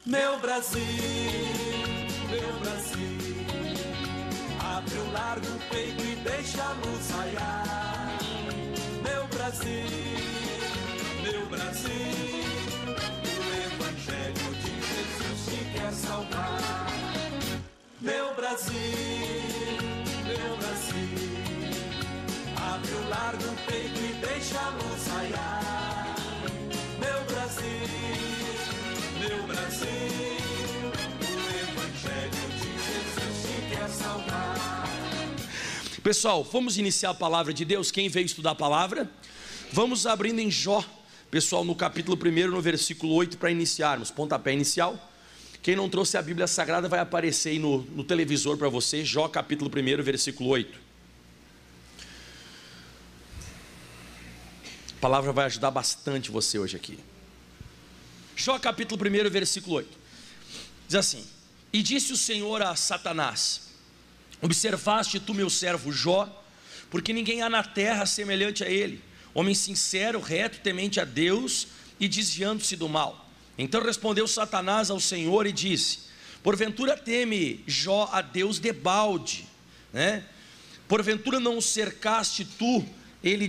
Meu Brasil, abre o largo peito e deixa a luz raiar. Meu Brasil, o Evangelho de Jesus te quer salvar. Meu Brasil, abre o largo peito e deixa a luz raiar. Meu Brasil, o Evangelho de Jesus te quer salvar. Pessoal, vamos iniciar a palavra de Deus. Quem veio estudar a palavra? Vamos abrindo em Jó, pessoal, no capítulo 1, no versículo 8, para iniciarmos, pontapé inicial. Quem não trouxe a Bíblia Sagrada vai aparecer aí no televisor para você. Jó capítulo 1, versículo 8. A palavra vai ajudar bastante você hoje aqui. Jó capítulo 1, versículo 8. Diz assim: E disse o Senhor a Satanás: Observaste tu meu servo Jó, porque ninguém há na terra semelhante a ele, homem sincero, reto, temente a Deus e desviando-se do mal. Então respondeu Satanás ao Senhor e disse: Porventura teme Jó a Deus debalde, né? Porventura não o cercaste tu, ele,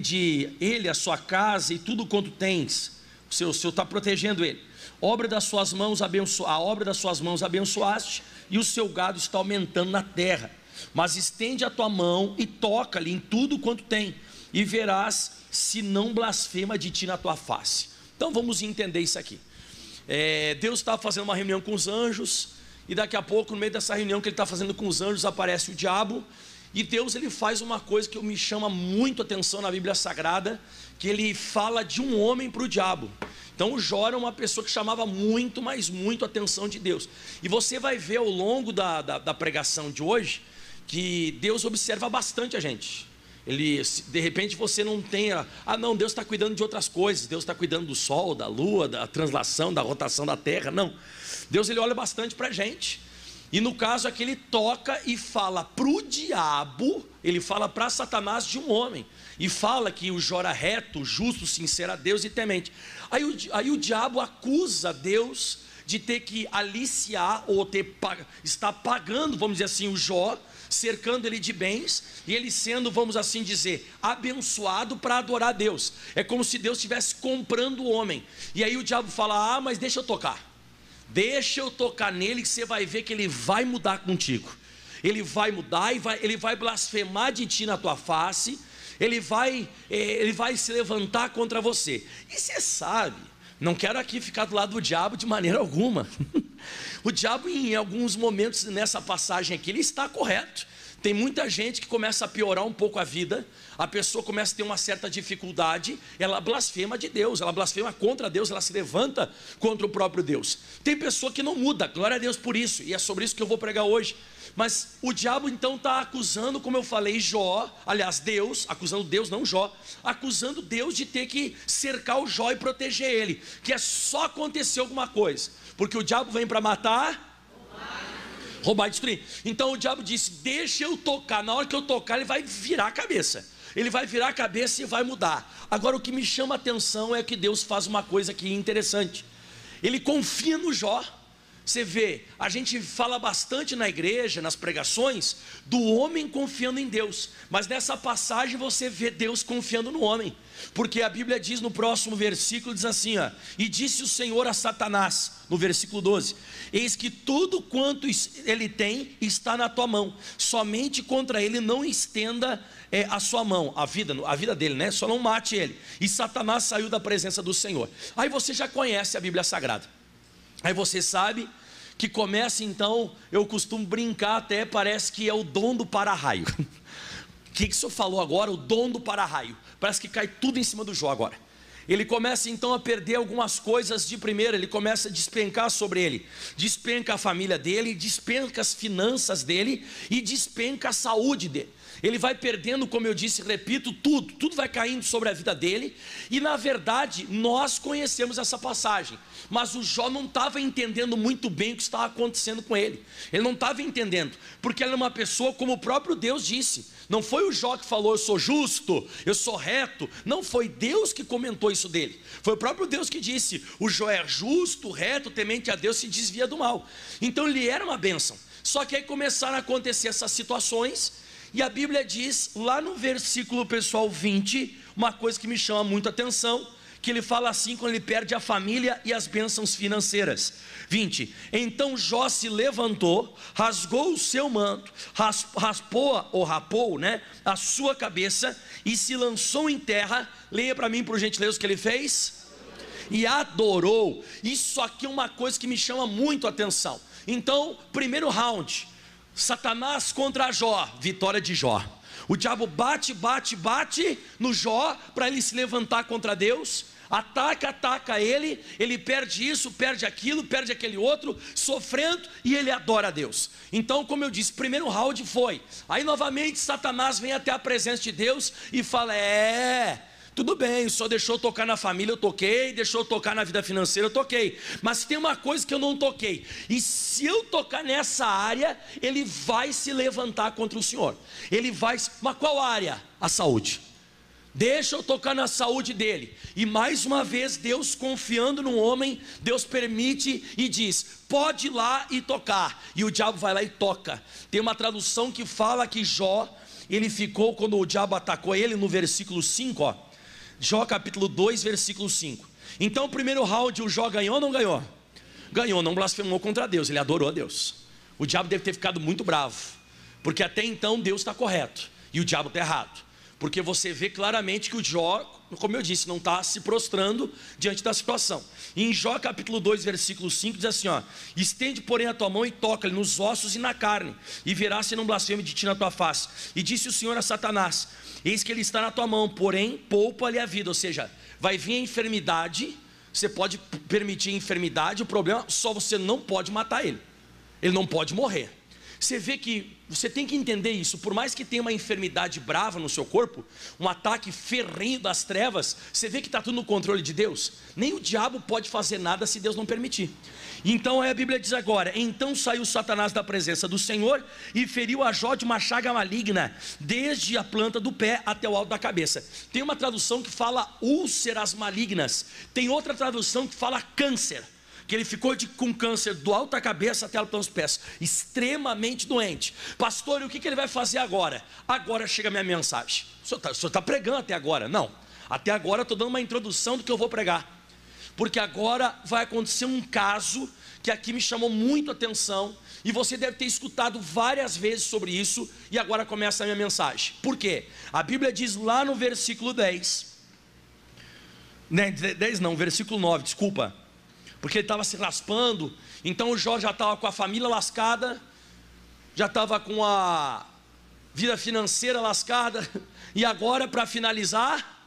a sua casa e tudo quanto tens? O Senhor está protegendo ele. A obra das suas mãos abençoaste, e o seu gado está aumentando na terra. Mas estende a tua mão e toca-lhe em tudo quanto tem, e verás se não blasfema de ti na tua face. Então vamos entender isso aqui. Deus estava fazendo uma reunião com os anjos, e daqui a pouco, no meio dessa reunião que ele está fazendo com os anjos, aparece o diabo. E Deus, ele faz uma coisa que me chama muito a atenção na Bíblia Sagrada, que ele fala de um homem para o diabo. Então o Jó era uma pessoa que chamava muito, mas muito a atenção de Deus. E você vai ver ao longo da pregação de hoje, que Deus observa bastante a gente. De repente você não tenha, não, Deus está cuidando de outras coisas, Deus está cuidando do sol, da lua, da translação, da rotação da terra. Não, Deus, ele olha bastante para a gente. E no caso aqui ele toca e fala para o diabo, ele fala para Satanás de um homem, e fala que o Jó era reto, justo, sincero a Deus e temente. Aí o diabo acusa Deus de ter que aliciar, ou estar pagando, vamos dizer assim, o Jó, cercando ele de bens, e ele sendo, vamos assim dizer, abençoado para adorar a Deus. É como se Deus estivesse comprando o homem. E aí o diabo fala: mas deixa eu tocar nele, que você vai ver que ele vai mudar contigo. Ele vai mudar, ele vai blasfemar de ti na tua face, ele vai se levantar contra você. E você sabe, não quero aqui ficar do lado do diabo de maneira alguma. O diabo, em alguns momentos nessa passagem aqui, ele está correto. Tem muita gente que começa a piorar um pouco a vida, a pessoa começa a ter uma certa dificuldade, ela blasfema de Deus, ela blasfema contra Deus, ela se levanta contra o próprio Deus. Tem pessoa que não muda, glória a Deus por isso, e é sobre isso que eu vou pregar hoje. Mas o diabo então está acusando, como eu falei, Jó, aliás Deus, acusando Deus, não Jó, acusando Deus de ter que cercar o Jó e proteger ele, que é só acontecer alguma coisa, porque o diabo vem para matar, roubar e destruir. Então o diabo disse: deixa eu tocar, na hora que eu tocar ele vai virar a cabeça, ele vai virar a cabeça e vai mudar. Agora o que me chama a atenção é que Deus faz uma coisa aqui interessante, ele confia no Jó. Você vê, a gente fala bastante na igreja, nas pregações, do homem confiando em Deus, mas nessa passagem você vê Deus confiando no homem, porque a Bíblia diz no próximo versículo, diz assim, e disse o Senhor a Satanás, no versículo 12, eis que tudo quanto ele tem está na tua mão, somente contra ele não estenda a sua mão, a vida dele, né? Só não mate ele. E Satanás saiu da presença do Senhor. Aí você já conhece a Bíblia Sagrada. Aí você sabe que começa então, eu costumo brincar até, parece que é o dom do para-raio. O que o senhor falou agora? O dom do para-raio. Parece que cai tudo em cima do Jó agora. Ele começa então a perder algumas coisas de primeira, ele começa a despencar sobre ele. Despenca a família dele, despenca as finanças dele e despenca a saúde dele. Ele vai perdendo, como eu disse, repito, tudo vai caindo sobre a vida dele. E na verdade, nós conhecemos essa passagem, mas o Jó não estava entendendo muito bem o que estava acontecendo com ele. Ele não estava entendendo, porque ele era uma pessoa, como o próprio Deus disse. Não foi o Jó que falou, eu sou justo, eu sou reto. Não, foi Deus que comentou isso dele. Foi o próprio Deus que disse, o Jó é justo, reto, temente a Deus, se desvia do mal. Então ele era uma bênção. Só que aí começaram a acontecer essas situações, e a Bíblia diz, lá no versículo, pessoal, 20, uma coisa que me chama muito a atenção, que ele fala assim, quando ele perde a família e as bênçãos financeiras. 20, então Jó se levantou, rasgou o seu manto, rapou, né, a sua cabeça, e se lançou em terra. Leia para mim, por gentileza, o que ele fez. E adorou. Isso aqui é uma coisa que me chama muito a atenção. Então, primeiro round, Satanás contra Jó, vitória de Jó. O diabo bate no Jó, para ele se levantar contra Deus. Ataca ele, ele perde isso, perde aquilo, perde aquele outro, sofrendo, e ele adora a Deus. Então, como eu disse, primeiro round foi. Aí novamente Satanás vem até a presença de Deus e fala, tudo bem, o senhor deixou eu tocar na família, eu toquei, deixou eu tocar na vida financeira, eu toquei, mas tem uma coisa que eu não toquei, e se eu tocar nessa área, ele vai se levantar contra o senhor. Mas qual área? A saúde. Deixa eu tocar na saúde dele. E mais uma vez, Deus confiando no homem, Deus permite e diz, pode ir lá e tocar. E o diabo vai lá e toca. Tem uma tradução que fala que Jó, ele ficou, quando o diabo atacou ele, no versículo 5, Jó capítulo 2, versículo 5. Então o primeiro round o Jó ganhou ou não ganhou? Ganhou, não blasfemou contra Deus, ele adorou a Deus. O diabo deve ter ficado muito bravo, porque até então Deus está correto e o diabo está errado. Porque você vê claramente que o Jó, como eu disse, não está se prostrando diante da situação. E em Jó capítulo 2, versículo 5, diz assim, estende porém a tua mão e toca-lhe nos ossos e na carne, e verás se não blasfeme de ti na tua face. E disse o Senhor a Satanás, eis que ele está na tua mão, porém poupa-lhe a vida. Ou seja, vai vir a enfermidade, você pode permitir a enfermidade, o problema, só você não pode matar ele não pode morrer. Você vê que, você tem que entender isso, por mais que tenha uma enfermidade brava no seu corpo, um ataque ferrenho das trevas, você vê que está tudo no controle de Deus. Nem o diabo pode fazer nada se Deus não permitir. Então a Bíblia diz agora, então saiu Satanás da presença do Senhor e feriu a Jó de uma chaga maligna, desde a planta do pé até o alto da cabeça. Tem uma tradução que fala úlceras malignas, tem outra tradução que fala câncer, que ele ficou com câncer do alto da cabeça até a planta dos pés, extremamente doente. Pastor, e o que ele vai fazer agora? Agora chega a minha mensagem. O senhor está pregando até agora? Não, até agora eu estou dando uma introdução do que eu vou pregar, porque agora vai acontecer um caso que aqui me chamou muito a atenção, e você deve ter escutado várias vezes sobre isso, e agora começa a minha mensagem. Por quê? A Bíblia diz lá no versículo 10, versículo 9, desculpa, porque ele estava se raspando. Então o Jó já estava com a família lascada, já estava com a vida financeira lascada, e agora, para finalizar,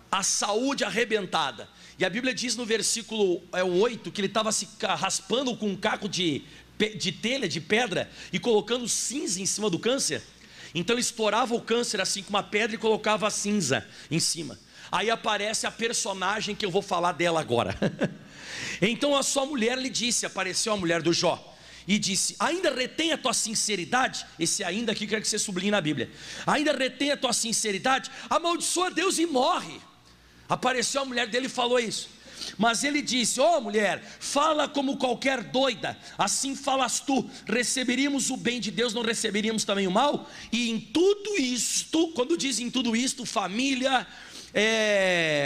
a saúde arrebentada. E a Bíblia diz no versículo 8, que ele estava se raspando com um caco de telha, de pedra, e colocando cinza em cima do câncer. Então ele estourava o câncer assim com uma pedra e colocava a cinza em cima. Aí aparece a personagem que eu vou falar dela agora. Então a sua mulher lhe disse, apareceu a mulher do Jó, e disse, ainda retém a tua sinceridade? Esse ainda aqui quero que você sublinhe na Bíblia. Ainda retém a tua sinceridade? Amaldiçoa Deus e morre. Apareceu a mulher dele e falou isso. Mas ele disse, mulher, fala como qualquer doida, assim falas tu, receberíamos o bem de Deus, não receberíamos também o mal? E em tudo isto, quando diz em tudo isto, família,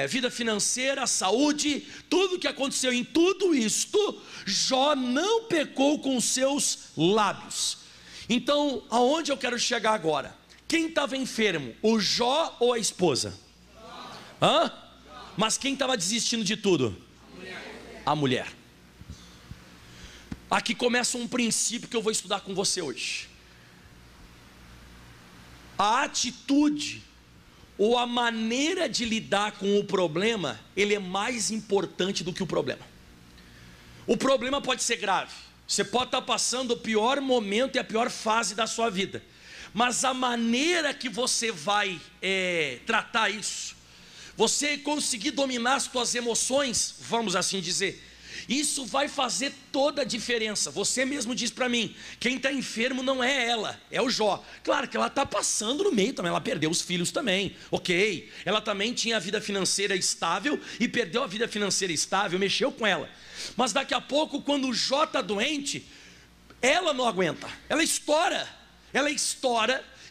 vida financeira, saúde, tudo que aconteceu em tudo isto, Jó não pecou com os seus lábios. Então, aonde eu quero chegar agora? Quem estava enfermo, o Jó ou a esposa? Mas quem estava desistindo de tudo? A mulher. Aqui começa um princípio que eu vou estudar com você hoje. A atitude ou a maneira de lidar com o problema, ele é mais importante do que o problema. O problema pode ser grave, você pode estar passando o pior momento e a pior fase da sua vida, mas a maneira que você vai tratar isso, você conseguir dominar as suas emoções, vamos assim dizer, isso vai fazer toda a diferença. Você mesmo diz para mim, quem está enfermo não é ela, é o Jó. Claro que ela está passando no meio também, ela perdeu os filhos também, ok. Ela também tinha a vida financeira estável e perdeu a vida financeira estável, mexeu com ela. Mas daqui a pouco, quando o Jó está doente, ela não aguenta, ela estoura,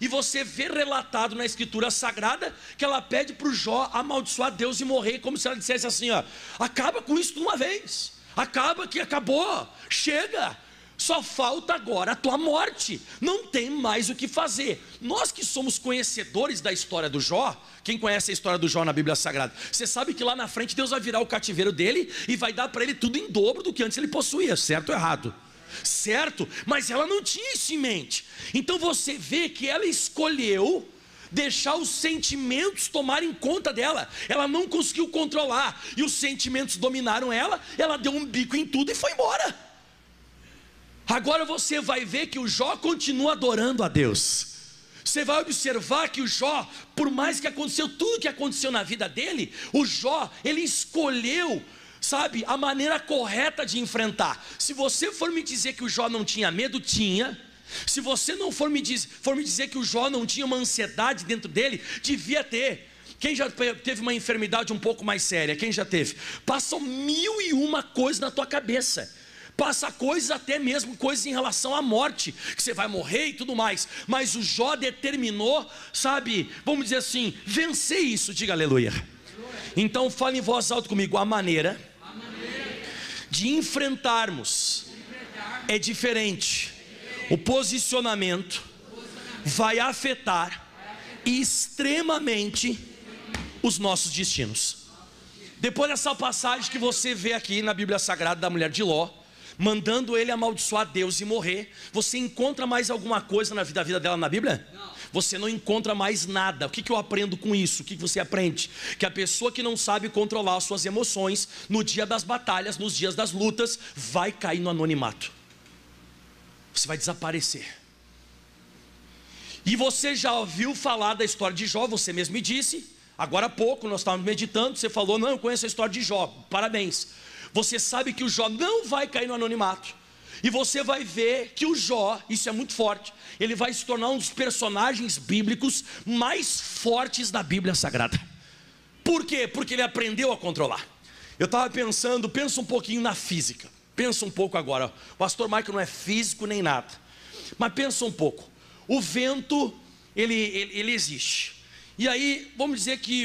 e você vê relatado na escritura sagrada que ela pede para o Jó amaldiçoar Deus e morrer, como se ela dissesse assim, ó, acaba com isso de uma vez, acaba que acabou, chega, só falta agora a tua morte, não tem mais o que fazer. Nós que somos conhecedores da história do Jó, quem conhece a história do Jó na Bíblia Sagrada, você sabe que lá na frente Deus vai virar o cativeiro dele e vai dar para ele tudo em dobro do que antes ele possuía, certo ou errado? Certo, mas ela não tinha isso em mente. Então você vê que ela escolheu deixar os sentimentos tomarem conta dela. Ela não conseguiu controlar, e os sentimentos dominaram ela. Ela deu um bico em tudo e foi embora. Agora você vai ver que o Jó continua adorando a Deus. Você vai observar que o Jó, por mais que aconteceu tudo que aconteceu na vida dele, o Jó, ele escolheu, sabe, a maneira correta de enfrentar. Se você for me dizer que o Jó não tinha medo, tinha. Se você não for me dizer que o Jó não tinha uma ansiedade dentro dele, devia ter. Quem já teve uma enfermidade um pouco mais séria? Quem já teve? Passam 1001 coisas na tua cabeça. Passa coisas, até mesmo coisas em relação à morte, que você vai morrer e tudo mais. Mas o Jó determinou, sabe, vamos dizer assim, vencer isso. Diga aleluia. Então fale em voz alta comigo. A maneira de enfrentarmos é diferente. O posicionamento vai afetar extremamente os nossos destinos. Depois dessa passagem que você vê aqui na Bíblia Sagrada da mulher de Ló, mandando ele amaldiçoar Deus e morrer, você encontra mais alguma coisa na vida dela na Bíblia? Você não encontra mais nada. O que eu aprendo com isso? O que você aprende? Que a pessoa que não sabe controlar as suas emoções, no dia das batalhas, nos dias das lutas, vai cair no anonimato. Você vai desaparecer. E você já ouviu falar da história de Jó, você mesmo me disse. Agora há pouco nós estávamos meditando, você falou, não, eu conheço a história de Jó, parabéns. Você sabe que o Jó não vai cair no anonimato. E você vai ver que o Jó, isso é muito forte, ele vai se tornar um dos personagens bíblicos mais fortes da Bíblia Sagrada. Por quê? Porque ele aprendeu a controlar. Eu estava pensando, pensa um pouquinho na física. Pensa um pouco agora. O pastor Michael não é físico nem nada, mas pensa um pouco. O vento, ele existe. E aí, vamos dizer que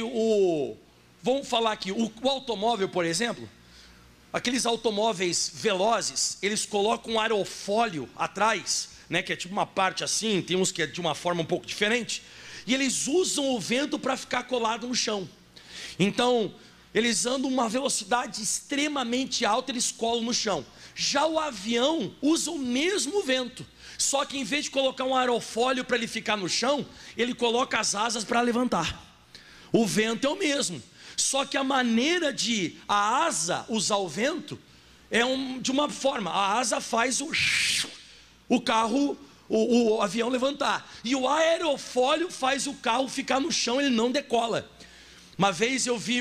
vamos falar aqui, o automóvel, por exemplo, aqueles automóveis velozes, eles colocam um aerofólio atrás, né, que é tipo uma parte assim, tem uns que é de uma forma um pouco diferente, e eles usam o vento para ficar colado no chão. Então, eles andam uma velocidade extremamente alta, eles colam no chão. Já o avião usa o mesmo vento, só que em vez de colocar um aerofólio para ele ficar no chão, ele coloca as asas para levantar. O vento é o mesmo, só que a maneira de a asa usar o vento é de uma forma. A asa faz o carro, o avião levantar, e o aerofólio faz o carro ficar no chão, ele não decola. Uma vez eu vi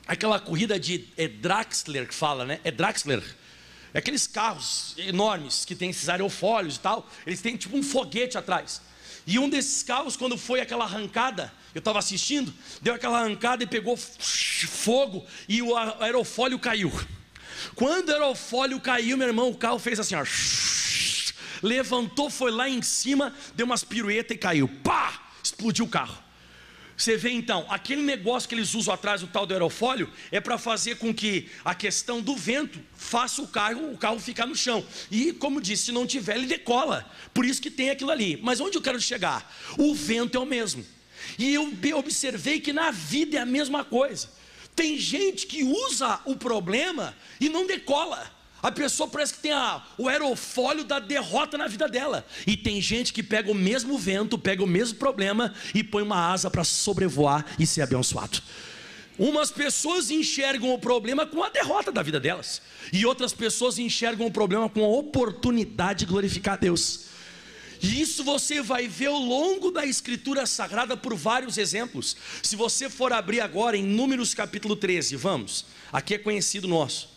aquela corrida de Draxler que fala, né? É Draxler. É aqueles carros enormes que tem esses aerofólios e tal. Eles têm tipo um foguete atrás. E um desses carros, quando foi aquela arrancada, eu estava assistindo, deu aquela arrancada e pegou fogo e o aerofólio caiu. Quando o aerofólio caiu, meu irmão, o carro fez assim, ó, levantou, foi lá em cima, deu umas piruetas e caiu. Pá! Explodiu o carro. Você vê então, aquele negócio que eles usam atrás do tal do aerofólio é para fazer com que a questão do vento faça o carro ficar no chão. E como disse, se não tiver, ele decola. Por isso que tem aquilo ali. Mas onde eu quero chegar? O vento é o mesmo. E eu observei que na vida é a mesma coisa. Tem gente que usa o problema e não decola. A pessoa parece que tem o aerofólio da derrota na vida dela. E tem gente que pega o mesmo vento, pega o mesmo problema e põe uma asa para sobrevoar e ser abençoado. Umas pessoas enxergam o problema com a derrota da vida delas, e outras pessoas enxergam o problema com a oportunidade de glorificar a Deus. E isso você vai ver ao longo da Escritura Sagrada por vários exemplos. Se você for abrir agora em Números capítulo 13, vamos, aqui é conhecido nosso.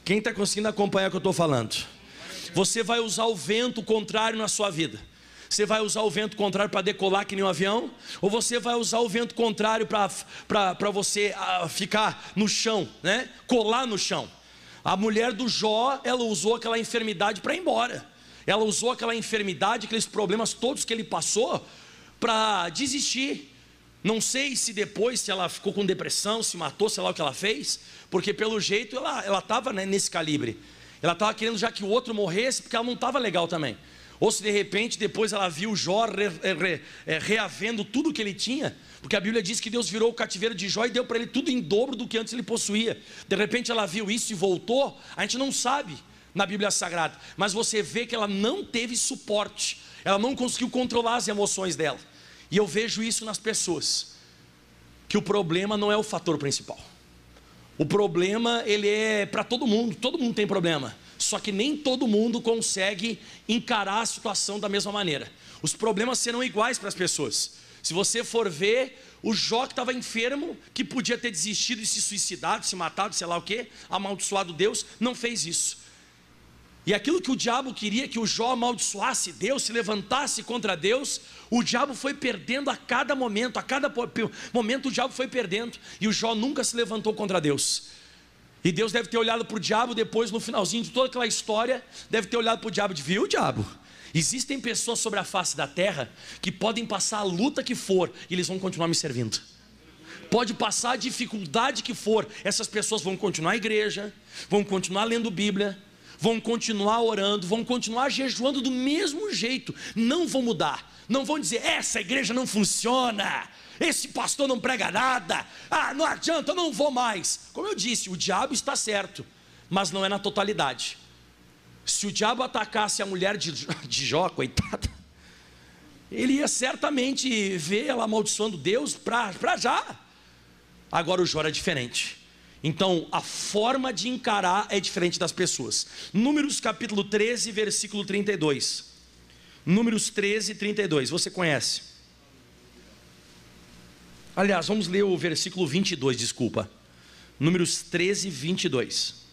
Quem está conseguindo acompanhar o que eu estou falando? Você vai usar o vento contrário na sua vida. Você vai usar o vento contrário para decolar que nem um avião? Ou você vai usar o vento contrário para você ficar no chão, né? Colar no chão? A mulher do Jó, ela usou aquela enfermidade para ir embora. Ela usou aquela enfermidade, aqueles problemas todos que ele passou para desistir. Não sei se depois, se ela ficou com depressão, se matou, sei lá o que ela fez, porque pelo jeito ela estava, né, nesse calibre. Ela estava querendo já que o outro morresse, porque ela não estava legal também. Ou se de repente depois ela viu Jó reavendo tudo que ele tinha, porque a Bíblia diz que Deus virou o cativeiro de Jó e deu para ele tudo em dobro do que antes ele possuía. De repente ela viu isso e voltou, a gente não sabe na Bíblia Sagrada, mas você vê que ela não teve suporte, ela não conseguiu controlar as emoções dela. E eu vejo isso nas pessoas, que o problema não é o fator principal. O problema, ele é para todo mundo tem problema. Só que nem todo mundo consegue encarar a situação da mesma maneira. Os problemas serão iguais para as pessoas. Se você for ver, o Jó que estava enfermo, que podia ter desistido e se suicidado, se matado, sei lá o que, amaldiçoado Deus, não fez isso. E aquilo que o diabo queria, que o Jó amaldiçoasse Deus, se levantasse contra Deus, o diabo foi perdendo a cada momento o diabo foi perdendo, e o Jó nunca se levantou contra Deus. E Deus deve ter olhado para o diabo depois, no finalzinho de toda aquela história, deve ter olhado para o diabo e disse: viu, diabo? Existem pessoas sobre a face da terra que podem passar a luta que for, e eles vão continuar me servindo. Pode passar a dificuldade que for, essas pessoas vão continuar a igreja, vão continuar lendo Bíblia, vão continuar orando, vão continuar jejuando do mesmo jeito, não vão mudar, não vão dizer: essa igreja não funciona, esse pastor não prega nada, não adianta, eu não vou mais. Como eu disse, o diabo está certo, mas não é na totalidade. Se o diabo atacasse a mulher de Jó, coitada, ele ia certamente ver ela amaldiçoando Deus para já. Agora o Jó é diferente. Então a forma de encarar é diferente das pessoas. Números capítulo 13, versículo 32. Números 13, 32, você conhece? Aliás, vamos ler o versículo 22, desculpa. Números 13, 22.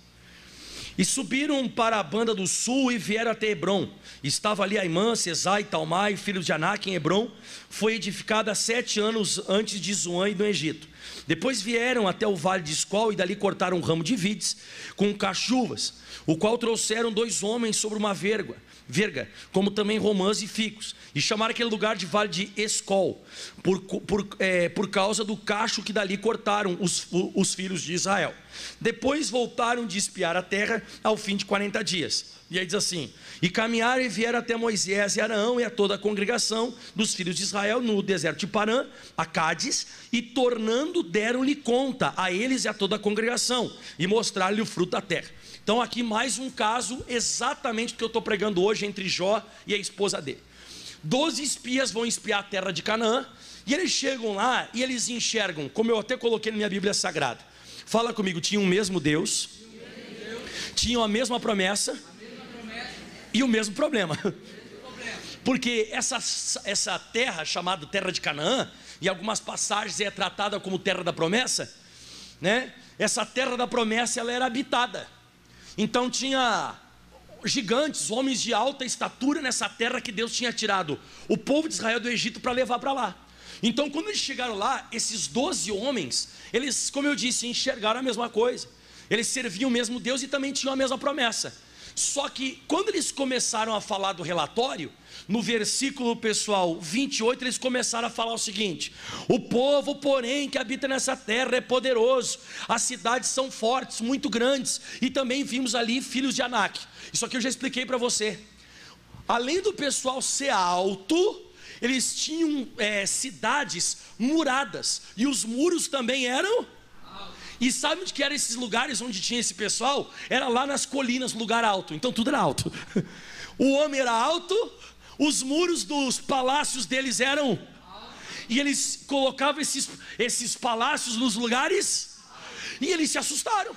E subiram para a banda do sul e vieram até Hebrom. Estava ali Aimã, Sesai, Talmai, filhos de Anak, em Hebrom. Foi edificada 7 anos antes de Zoan e no Egito. Depois vieram até o vale de Escol e dali cortaram um ramo de vides com cachuvas, o qual trouxeram 2 homens sobre uma verga, como também romãs e ficos, e chamaram aquele lugar de vale de Escol, por causa do cacho que dali cortaram os filhos de Israel. Depois voltaram de espiar a terra ao fim de 40 dias. E aí diz assim: e caminharam e vieram até Moisés e Arão e a toda a congregação dos filhos de Israel no deserto de Parã, a Cádiz, e tornando deram-lhe conta a eles e a toda a congregação, e mostraram-lhe o fruto da terra. Então aqui mais um caso, exatamente o que eu estou pregando hoje, entre Jó e a esposa dele. 12 espias vão espiar a terra de Canaã, e eles chegam lá e eles enxergam, como eu até coloquei na minha Bíblia Sagrada. Fala comigo: tinham o mesmo Deus, tinham a mesma promessa e o mesmo problema. Porque essa terra chamada terra de Canaã, em algumas passagens é tratada como terra da promessa, né? Essa terra da promessa, ela era habitada. Então tinha gigantes, homens de alta estatura nessa terra que Deus tinha tirado o povo de Israel do Egito para levar para lá. Então quando eles chegaram lá, esses 12 homens, eles, como eu disse, enxergaram a mesma coisa. Eles serviam o mesmo Deus e também tinham a mesma promessa. Só que quando eles começaram a falar do relatório, no versículo, pessoal, 28, eles começaram a falar o seguinte: o povo, porém, que habita nessa terra é poderoso, as cidades são fortes, muito grandes, e também vimos ali filhos de Anak. Isso aqui eu já expliquei para você. Além do pessoal ser alto, eles tinham cidades muradas, e os muros também eram. E sabe onde que eram esses lugares onde tinha esse pessoal? Era lá nas colinas, lugar alto. Então tudo era alto. O homem era alto, os muros dos palácios deles eram, e eles colocavam esses palácios nos lugares, e eles se assustaram,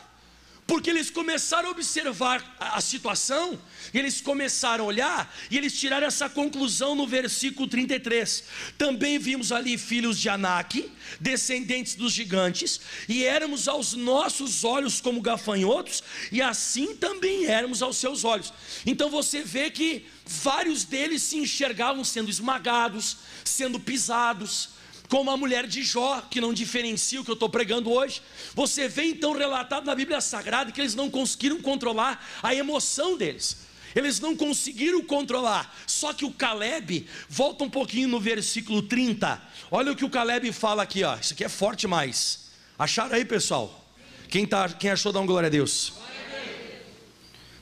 Porque eles começaram a observar a situação, eles começaram a olhar, e eles tiraram essa conclusão no versículo 33. Também vimos ali filhos de Anak, descendentes dos gigantes, e éramos aos nossos olhos como gafanhotos, e assim também éramos aos seus olhos. Então você vê que vários deles se enxergavam sendo esmagados, sendo pisados, como a mulher de Jó, que não diferencia o que eu estou pregando hoje. Você vê então relatado na Bíblia Sagrada que eles não conseguiram controlar a emoção deles, eles não conseguiram controlar. Só que o Caleb, volta um pouquinho no versículo 30, olha o que o Caleb fala aqui, ó. Isso aqui é forte mais. Acharam aí, pessoal? Quem achou, dá uma glória a Deus.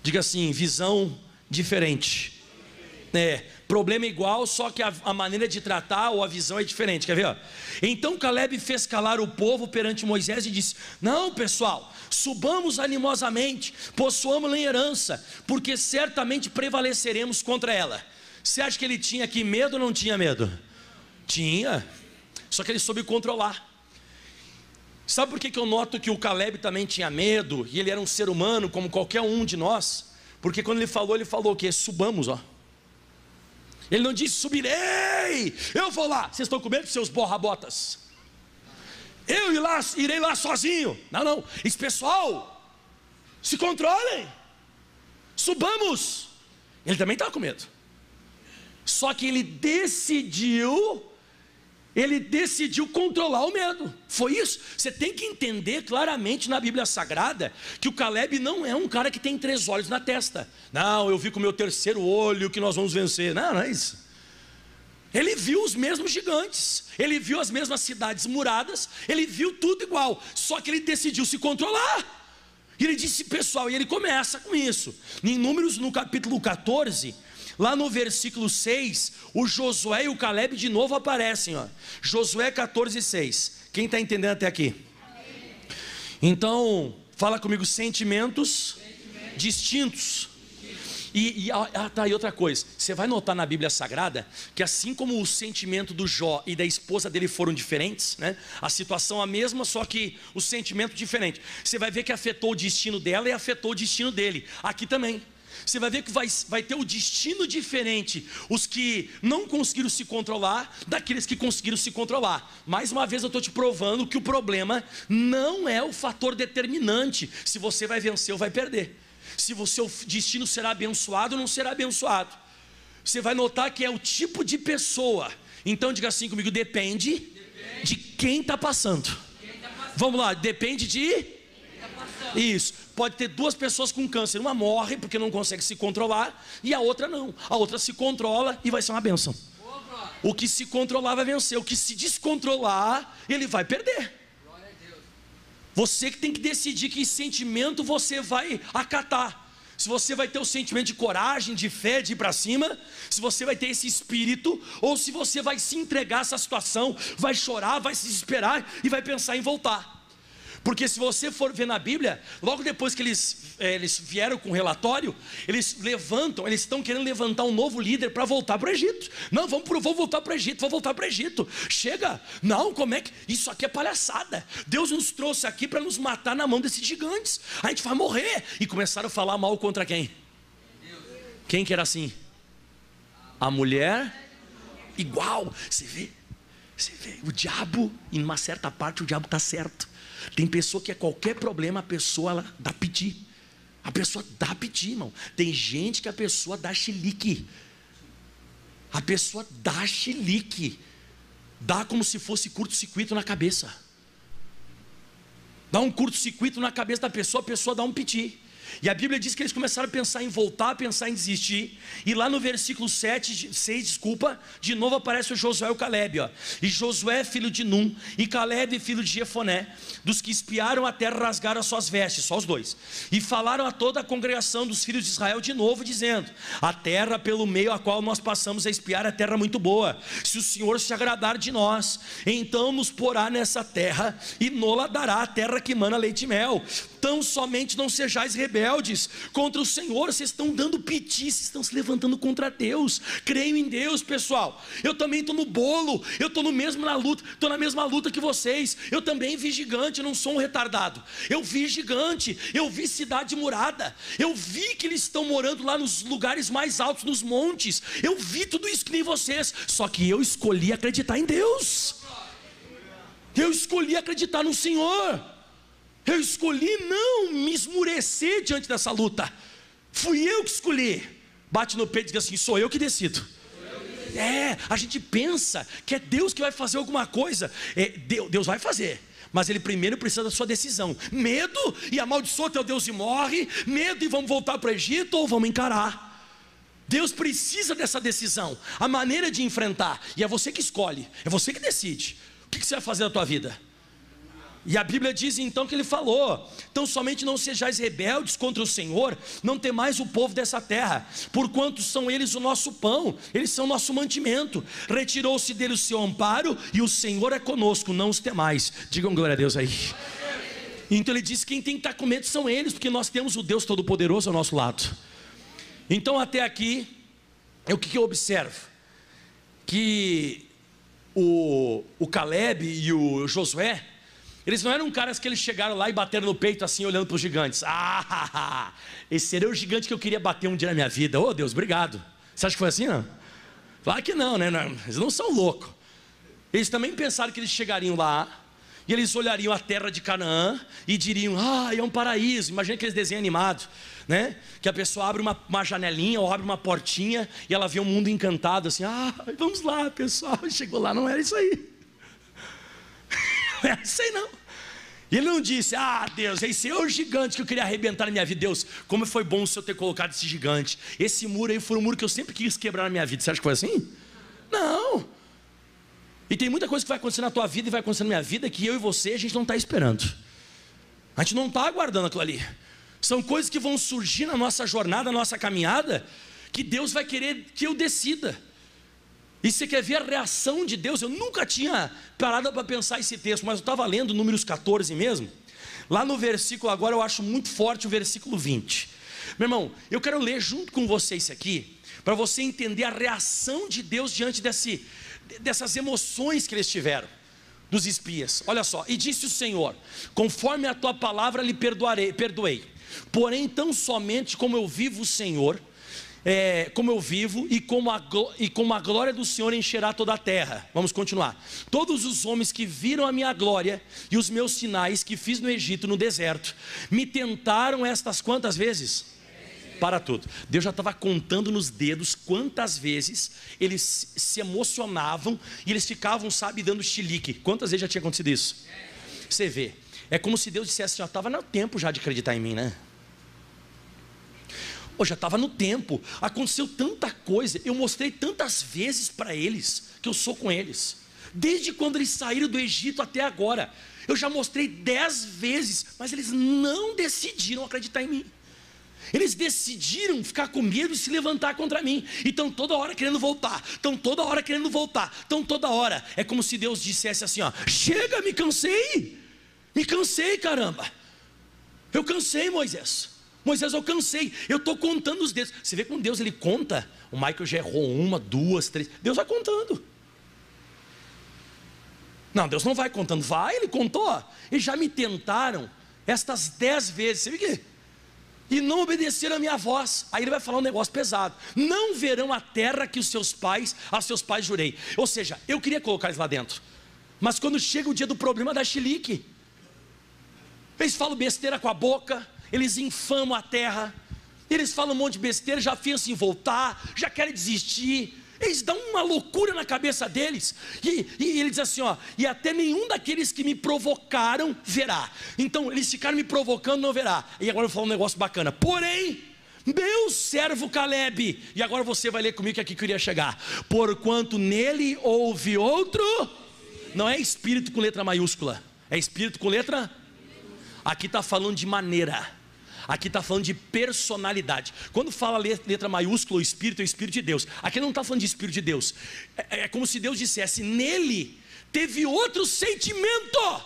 Diga assim: visão diferente. Problema igual, só que a maneira de tratar ou a visão é diferente. Quer ver? Ó? Então Caleb fez calar o povo perante Moisés e disse: não, pessoal, subamos animosamente, possuamos-la em herança, porque certamente prevaleceremos contra ela. Você acha que ele tinha aqui medo ou não tinha medo? Tinha, só que ele soube controlar. Sabe por que eu noto que o Caleb também tinha medo, e ele era um ser humano como qualquer um de nós? Porque quando ele falou o quê? Subamos, ó. Ele não disse: subirei, eu vou lá. Vocês estão com medo, seus borra-botas? Eu irei lá sozinho. Não, esse pessoal, se controlem, subamos. Ele também estava com medo. Só que ele decidiu controlar o medo. Foi isso. Você tem que entender claramente na Bíblia Sagrada que o Caleb não é um cara que tem 3 olhos na testa. Não, eu vi com o meu 3º olho que nós vamos vencer. Não é isso. Ele viu os mesmos gigantes, ele viu as mesmas cidades muradas, ele viu tudo igual, só que ele decidiu se controlar. E ele disse: pessoal, e ele começa com isso. Em Números, no capítulo 14, lá no versículo 6, o Josué e o Caleb de novo aparecem, ó. Josué 14:6. Quem está entendendo até aqui? Então, fala comigo: sentimentos distintos. E outra coisa, você vai notar na Bíblia Sagrada que assim como o sentimento do Jó e da esposa dele foram diferentes, né? A situação a mesma, só que o sentimento diferente. Você vai ver que afetou o destino dela e afetou o destino dele. Aqui também. Você vai ver que vai ter o destino diferente, os que não conseguiram se controlar, daqueles que conseguiram se controlar. Mais uma vez eu estou te provando que o problema não é o fator determinante, se você vai vencer ou vai perder, se o seu destino será abençoado ou não será abençoado. Você vai notar que é o tipo de pessoa. Então diga assim comigo: depende de quem está passando. Vamos lá, depende de... Isso, pode ter 2 pessoas com câncer, uma morre porque não consegue se controlar, e a outra não, a outra se controla e vai ser uma bênção. O que se controlar vai vencer, o que se descontrolar, ele vai perder. Você que tem que decidir que sentimento você vai acatar. Se você vai ter o sentimento de coragem, de fé, de ir para cima, se você vai ter esse espírito, ou se você vai se entregar a essa situação, vai chorar, vai se desesperar e vai pensar em voltar. Porque se você for ver na Bíblia, logo depois que eles vieram com o relatório, eles estão querendo levantar um novo líder para voltar para o Egito. Não, vou voltar para o Egito, chega, não, como é que, isso aqui é palhaçada, Deus nos trouxe aqui para nos matar na mão desses gigantes, a gente vai morrer. E começaram a falar mal contra quem? Quem que era assim? A mulher, igual, você vê, o diabo, em uma certa parte o diabo está certo. Tem pessoa que qualquer problema a pessoa ela dá piti. A pessoa dá piti, irmão. Tem gente que a pessoa dá chilique. A pessoa dá chilique. Dá como se fosse curto-circuito na cabeça. Dá um curto-circuito na cabeça da pessoa, a pessoa dá um piti. E a Bíblia diz que eles começaram a pensar em voltar, a pensar em desistir. E lá no versículo 6, de novo aparece o Josué e o Caleb, ó. E Josué filho de Num, e Caleb filho de Jefoné, dos que espiaram a terra, rasgaram as suas vestes, só os 2. E falaram a toda a congregação dos filhos de Israel de novo, dizendo: a terra pelo meio a qual nós passamos a espiar é terra muito boa. Se o Senhor se agradar de nós, então nos porá nessa terra, e nola dará a terra que mana leite e mel. Tão somente não sejais rebeldes contra o Senhor. Vocês estão dando piti, vocês estão se levantando contra Deus. Creio em Deus, pessoal. Eu também estou no bolo, eu estou na mesma luta que vocês. Eu também vi gigante, eu não sou um retardado. Eu vi gigante, eu vi cidade murada, eu vi que eles estão morando lá nos lugares mais altos, nos montes. Eu vi tudo isso que nem vocês, só que eu escolhi acreditar em Deus. Eu escolhi acreditar no Senhor. Eu escolhi não me esmurecer diante dessa luta. Fui eu que escolhi. Bate no peito e diz assim: sou eu que decido. A gente pensa que é Deus que vai fazer alguma coisa. Deus vai fazer, mas Ele primeiro precisa da sua decisão. Medo e amaldiçoa teu Deus e morre. Medo e vamos voltar para o Egito ou vamos encarar. Deus precisa dessa decisão, a maneira de enfrentar. E é você que escolhe, é você que decide. O que você vai fazer na tua vida? E a Bíblia diz então que Ele falou: então somente não sejais rebeldes contra o Senhor, não temais o povo dessa terra, porquanto são eles o nosso pão, eles são o nosso mantimento. Retirou-se dele o seu amparo, e o Senhor é conosco, não os temais. Digam glória a Deus aí. Então Ele diz que quem tem que estar com medo são eles, porque nós temos o Deus Todo-Poderoso ao nosso lado. Então até aqui, o que eu observo? Que o Caleb e o Josué, eles não eram caras que eles chegaram lá e bateram no peito assim, olhando para os gigantes. Esse seria o gigante que eu queria bater um dia na minha vida. Oh Deus, obrigado. Você acha que foi assim, não? Claro que não, né? Eles não são loucos. Eles também pensaram que eles chegariam lá e eles olhariam a terra de Canaã e diriam: é um paraíso. Imagina aqueles desenhos animados, né? Que a pessoa abre uma janelinha ou abre uma portinha e ela vê um mundo encantado assim: vamos lá, pessoal. Chegou lá, não era isso aí. Não era isso aí não. E ele não disse: Deus, esse é o gigante que eu queria arrebentar na minha vida. Deus, como foi bom o Senhor ter colocado esse gigante. Esse muro aí foi um muro que eu sempre quis quebrar na minha vida. Você acha que foi assim? Não. E tem muita coisa que vai acontecer na tua vida e vai acontecer na minha vida que eu e você, a gente não está esperando. A gente não está aguardando aquilo ali. São coisas que vão surgir na nossa jornada, na nossa caminhada, que Deus vai querer que eu decida. E você quer ver a reação de Deus? Eu nunca tinha parado para pensar esse texto, mas eu estava lendo Números 14 mesmo. Lá no versículo, agora eu acho muito forte o versículo 20. Meu irmão, eu quero ler junto com você isso aqui, para você entender a reação de Deus diante dessas emoções que eles tiveram, dos espias. Olha só: e disse o Senhor: conforme a tua palavra lhe perdoei. Porém, tão somente como eu vivo, o Senhor, como eu vivo, e como a glória do Senhor encherá toda a terra. Vamos continuar. Todos os homens que viram a minha glória e os meus sinais que fiz no Egito, no deserto, me tentaram estas quantas vezes? Para tudo. Deus já estava contando nos dedos quantas vezes eles se emocionavam e eles ficavam, dando chilique. Quantas vezes já tinha acontecido isso? Você vê, é como se Deus dissesse: já estava no tempo já de acreditar em mim, né? Já estava no tempo, aconteceu tanta coisa, eu mostrei tantas vezes para eles que eu sou com eles, desde quando eles saíram do Egito até agora. Eu já mostrei 10 vezes, mas eles não decidiram acreditar em mim. Eles decidiram ficar com medo e se levantar contra mim. E estão toda hora querendo voltar. Estão toda hora querendo voltar. Estão toda hora. É como se Deus dissesse assim: chega, me cansei. Me cansei, caramba. Eu cansei, Moisés. Moisés, eu cansei. Eu estou contando os dedos. Você vê como Deus, Ele conta. O Michael já errou 1, 2, 3. Deus vai contando. Não, Deus não vai contando. Ele contou. E já me tentaram estas 10 vezes. Você vê que? E não obedeceram a minha voz. Aí ele vai falar um negócio pesado: não verão a terra que a seus pais jurei. Ou seja, eu queria colocar eles lá dentro, mas quando chega o dia do problema, dá chilique. Eles falam besteira com a boca, eles infamam a terra, eles falam um monte de besteira, já pensam em voltar, já querem desistir. Eles dão uma loucura na cabeça deles. E ele diz assim: e até nenhum daqueles que me provocaram verá. Então eles ficaram me provocando, não verá. E agora eu vou falar um negócio bacana: porém, meu servo Caleb, e agora você vai ler comigo que aqui eu queria chegar: porquanto nele houve outro. Não é espírito com letra maiúscula, é espírito com letra. Aqui está falando de maneira. Aqui está falando de personalidade. Quando fala letra maiúscula, o Espírito é o Espírito de Deus. Aqui não está falando de Espírito de Deus. É como se Deus dissesse: nele teve outro sentimento.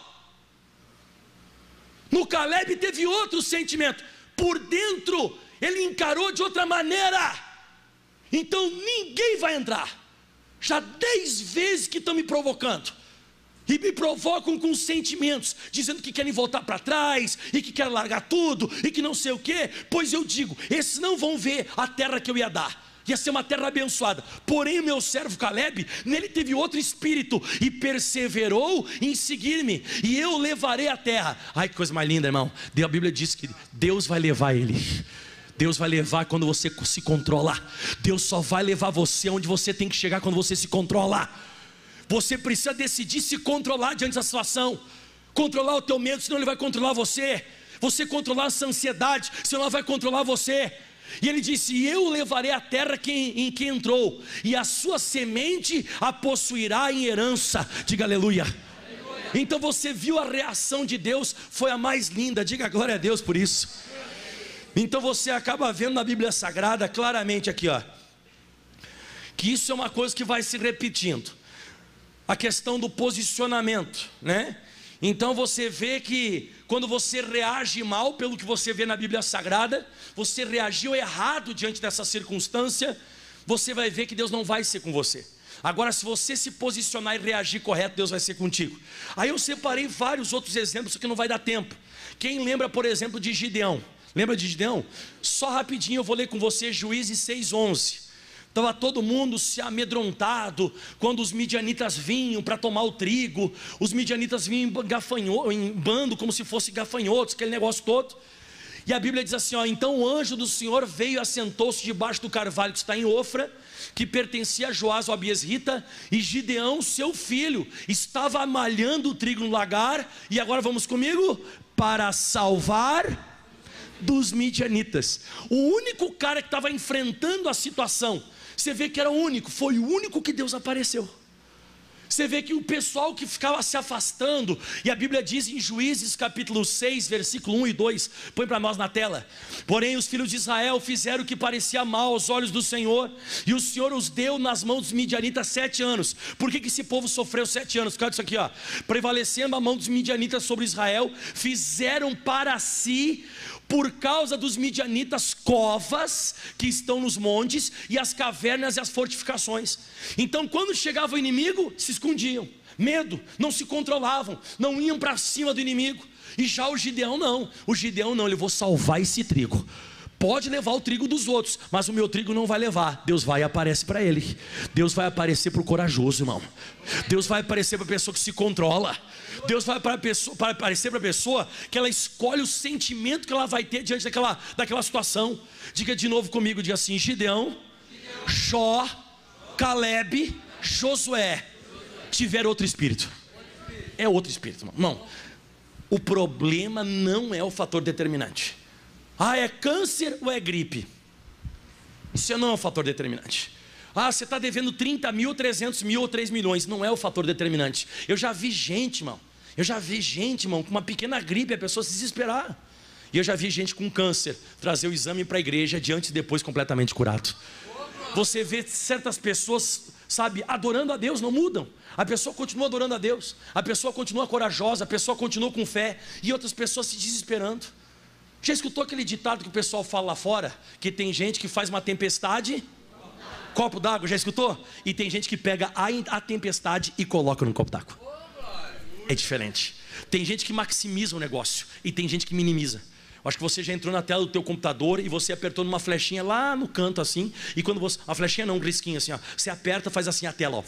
No Caleb teve outro sentimento. Por dentro, ele encarou de outra maneira. Então ninguém vai entrar. Já 10 vezes que estão me provocando. E me provocam com sentimentos, dizendo que querem voltar para trás, e que querem largar tudo, e que não sei o quê. Pois eu digo, esses não vão ver a terra que eu ia dar. Ia ser uma terra abençoada. Porém o meu servo Caleb, nele teve outro espírito, e perseverou em seguir-me, e eu levarei a terra. Ai, que coisa mais linda, irmão. A Bíblia diz que Deus vai levar ele. Deus vai levar quando você se controlar. Deus só vai levar você onde você tem que chegar quando você se controlar. Você precisa decidir se controlar diante da situação. Controlar o teu medo, senão ele vai controlar você. Você controlar essa ansiedade, senão ela vai controlar você. E ele disse, e eu levarei a terra em que entrou, e a sua semente a possuirá em herança. Diga aleluia. Então você viu a reação de Deus, foi a mais linda. Diga glória a Deus por isso. Então você acaba vendo na Bíblia Sagrada claramente aqui, ó, que isso é uma coisa que vai se repetindo. A questão do posicionamento, né? Então você vê que quando você reage mal pelo que você vê na Bíblia Sagrada, você reagiu errado diante dessa circunstância, você vai ver que Deus não vai ser com você. Agora, se você se posicionar e reagir correto, Deus vai ser contigo. Aí eu separei vários outros exemplos, só que não vai dar tempo. Quem lembra, por exemplo, de Gideão? Lembra de Gideão? Só rapidinho eu vou ler com você Juízes 6:11. Estava todo mundo se amedrontado quando os midianitas vinham para tomar o trigo. Os midianitas vinham em bando, como se fossem gafanhotos, aquele negócio todo. E a Bíblia diz assim, ó, então o anjo do Senhor veio e assentou-se debaixo do carvalho que está em Ofra, que pertencia a Joás o abiesrita, e Gideão, seu filho, estava malhando o trigo no lagar, e agora vamos comigo, para salvar dos midianitas. O único cara que estava enfrentando a situação, você vê que era o único, foi o único que Deus apareceu. Você vê que o pessoal que ficava se afastando, e a Bíblia diz em Juízes capítulo 6, versículo 1 e 2, põe para nós na tela, porém os filhos de Israel fizeram o que parecia mal aos olhos do Senhor, e o Senhor os deu nas mãos dos midianitas 7 anos. Por que esse povo sofreu 7 anos? Por causa disso aqui, ó, prevalecendo a mão dos midianitas sobre Israel, fizeram para si, por causa dos midianitas, covas que estão nos montes, e as cavernas e as fortificações. Então quando chegava o inimigo, se escondiam, medo, não se controlavam, não iam para cima do inimigo. E já o Gideão não, ele vou salvar esse trigo. Pode levar o trigo dos outros, mas o meu trigo não vai levar. Deus vai e aparece para ele. Deus vai aparecer para o corajoso, irmão. Deus vai aparecer para a pessoa que se controla. Deus vai aparecer para a pessoa que ela escolhe o sentimento que ela vai ter diante daquela situação. Diga de novo comigo, diga assim, Gideão, Jó, Caleb, Josué tiveram outro espírito. É outro espírito, irmão. O problema não é o fator determinante. Ah, é câncer ou é gripe? Isso não é um fator determinante. Ah, você está devendo 30 mil, 300 mil ou 3 milhões. Não é o fator determinante. Eu já vi gente, irmão, com uma pequena gripe, a pessoa se desesperar. E eu já vi gente com câncer trazer o exame para a igreja, diante e depois completamente curado. Você vê certas pessoas, sabe, adorando a Deus, não mudam. A pessoa continua adorando a Deus, a pessoa continua corajosa, a pessoa continua com fé, e outras pessoas se desesperando. Já escutou aquele ditado que o pessoal fala lá fora? Que tem gente que faz uma tempestade, copo d'água, já escutou? E tem gente que pega a tempestade e coloca no copo d'água. É diferente. Tem gente que maximiza o negócio e tem gente que minimiza. Eu acho que você já entrou na tela do teu computador e você apertou numa flechinha lá no canto assim, e quando você, a flechinha não, um risquinho assim, ó, você aperta, faz assim a tela, ó.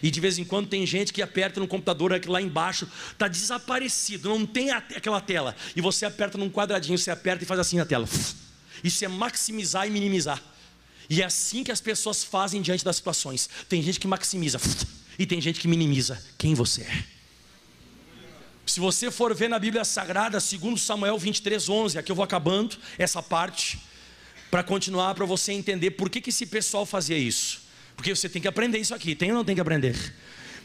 E de vez em quando tem gente que aperta no computador, aqui lá embaixo está desaparecido, não tem aquela tela, e você aperta num quadradinho, você aperta e faz assim a tela. Isso é maximizar e minimizar. E é assim que as pessoas fazem diante das situações. Tem gente que maximiza e tem gente que minimiza quem você é. Se você for ver na Bíblia Sagrada, segundo Samuel 23:11, aqui eu vou acabando essa parte para continuar, para você entender por que esse pessoal fazia isso. Porque você tem que aprender isso aqui, tem ou não tem que aprender?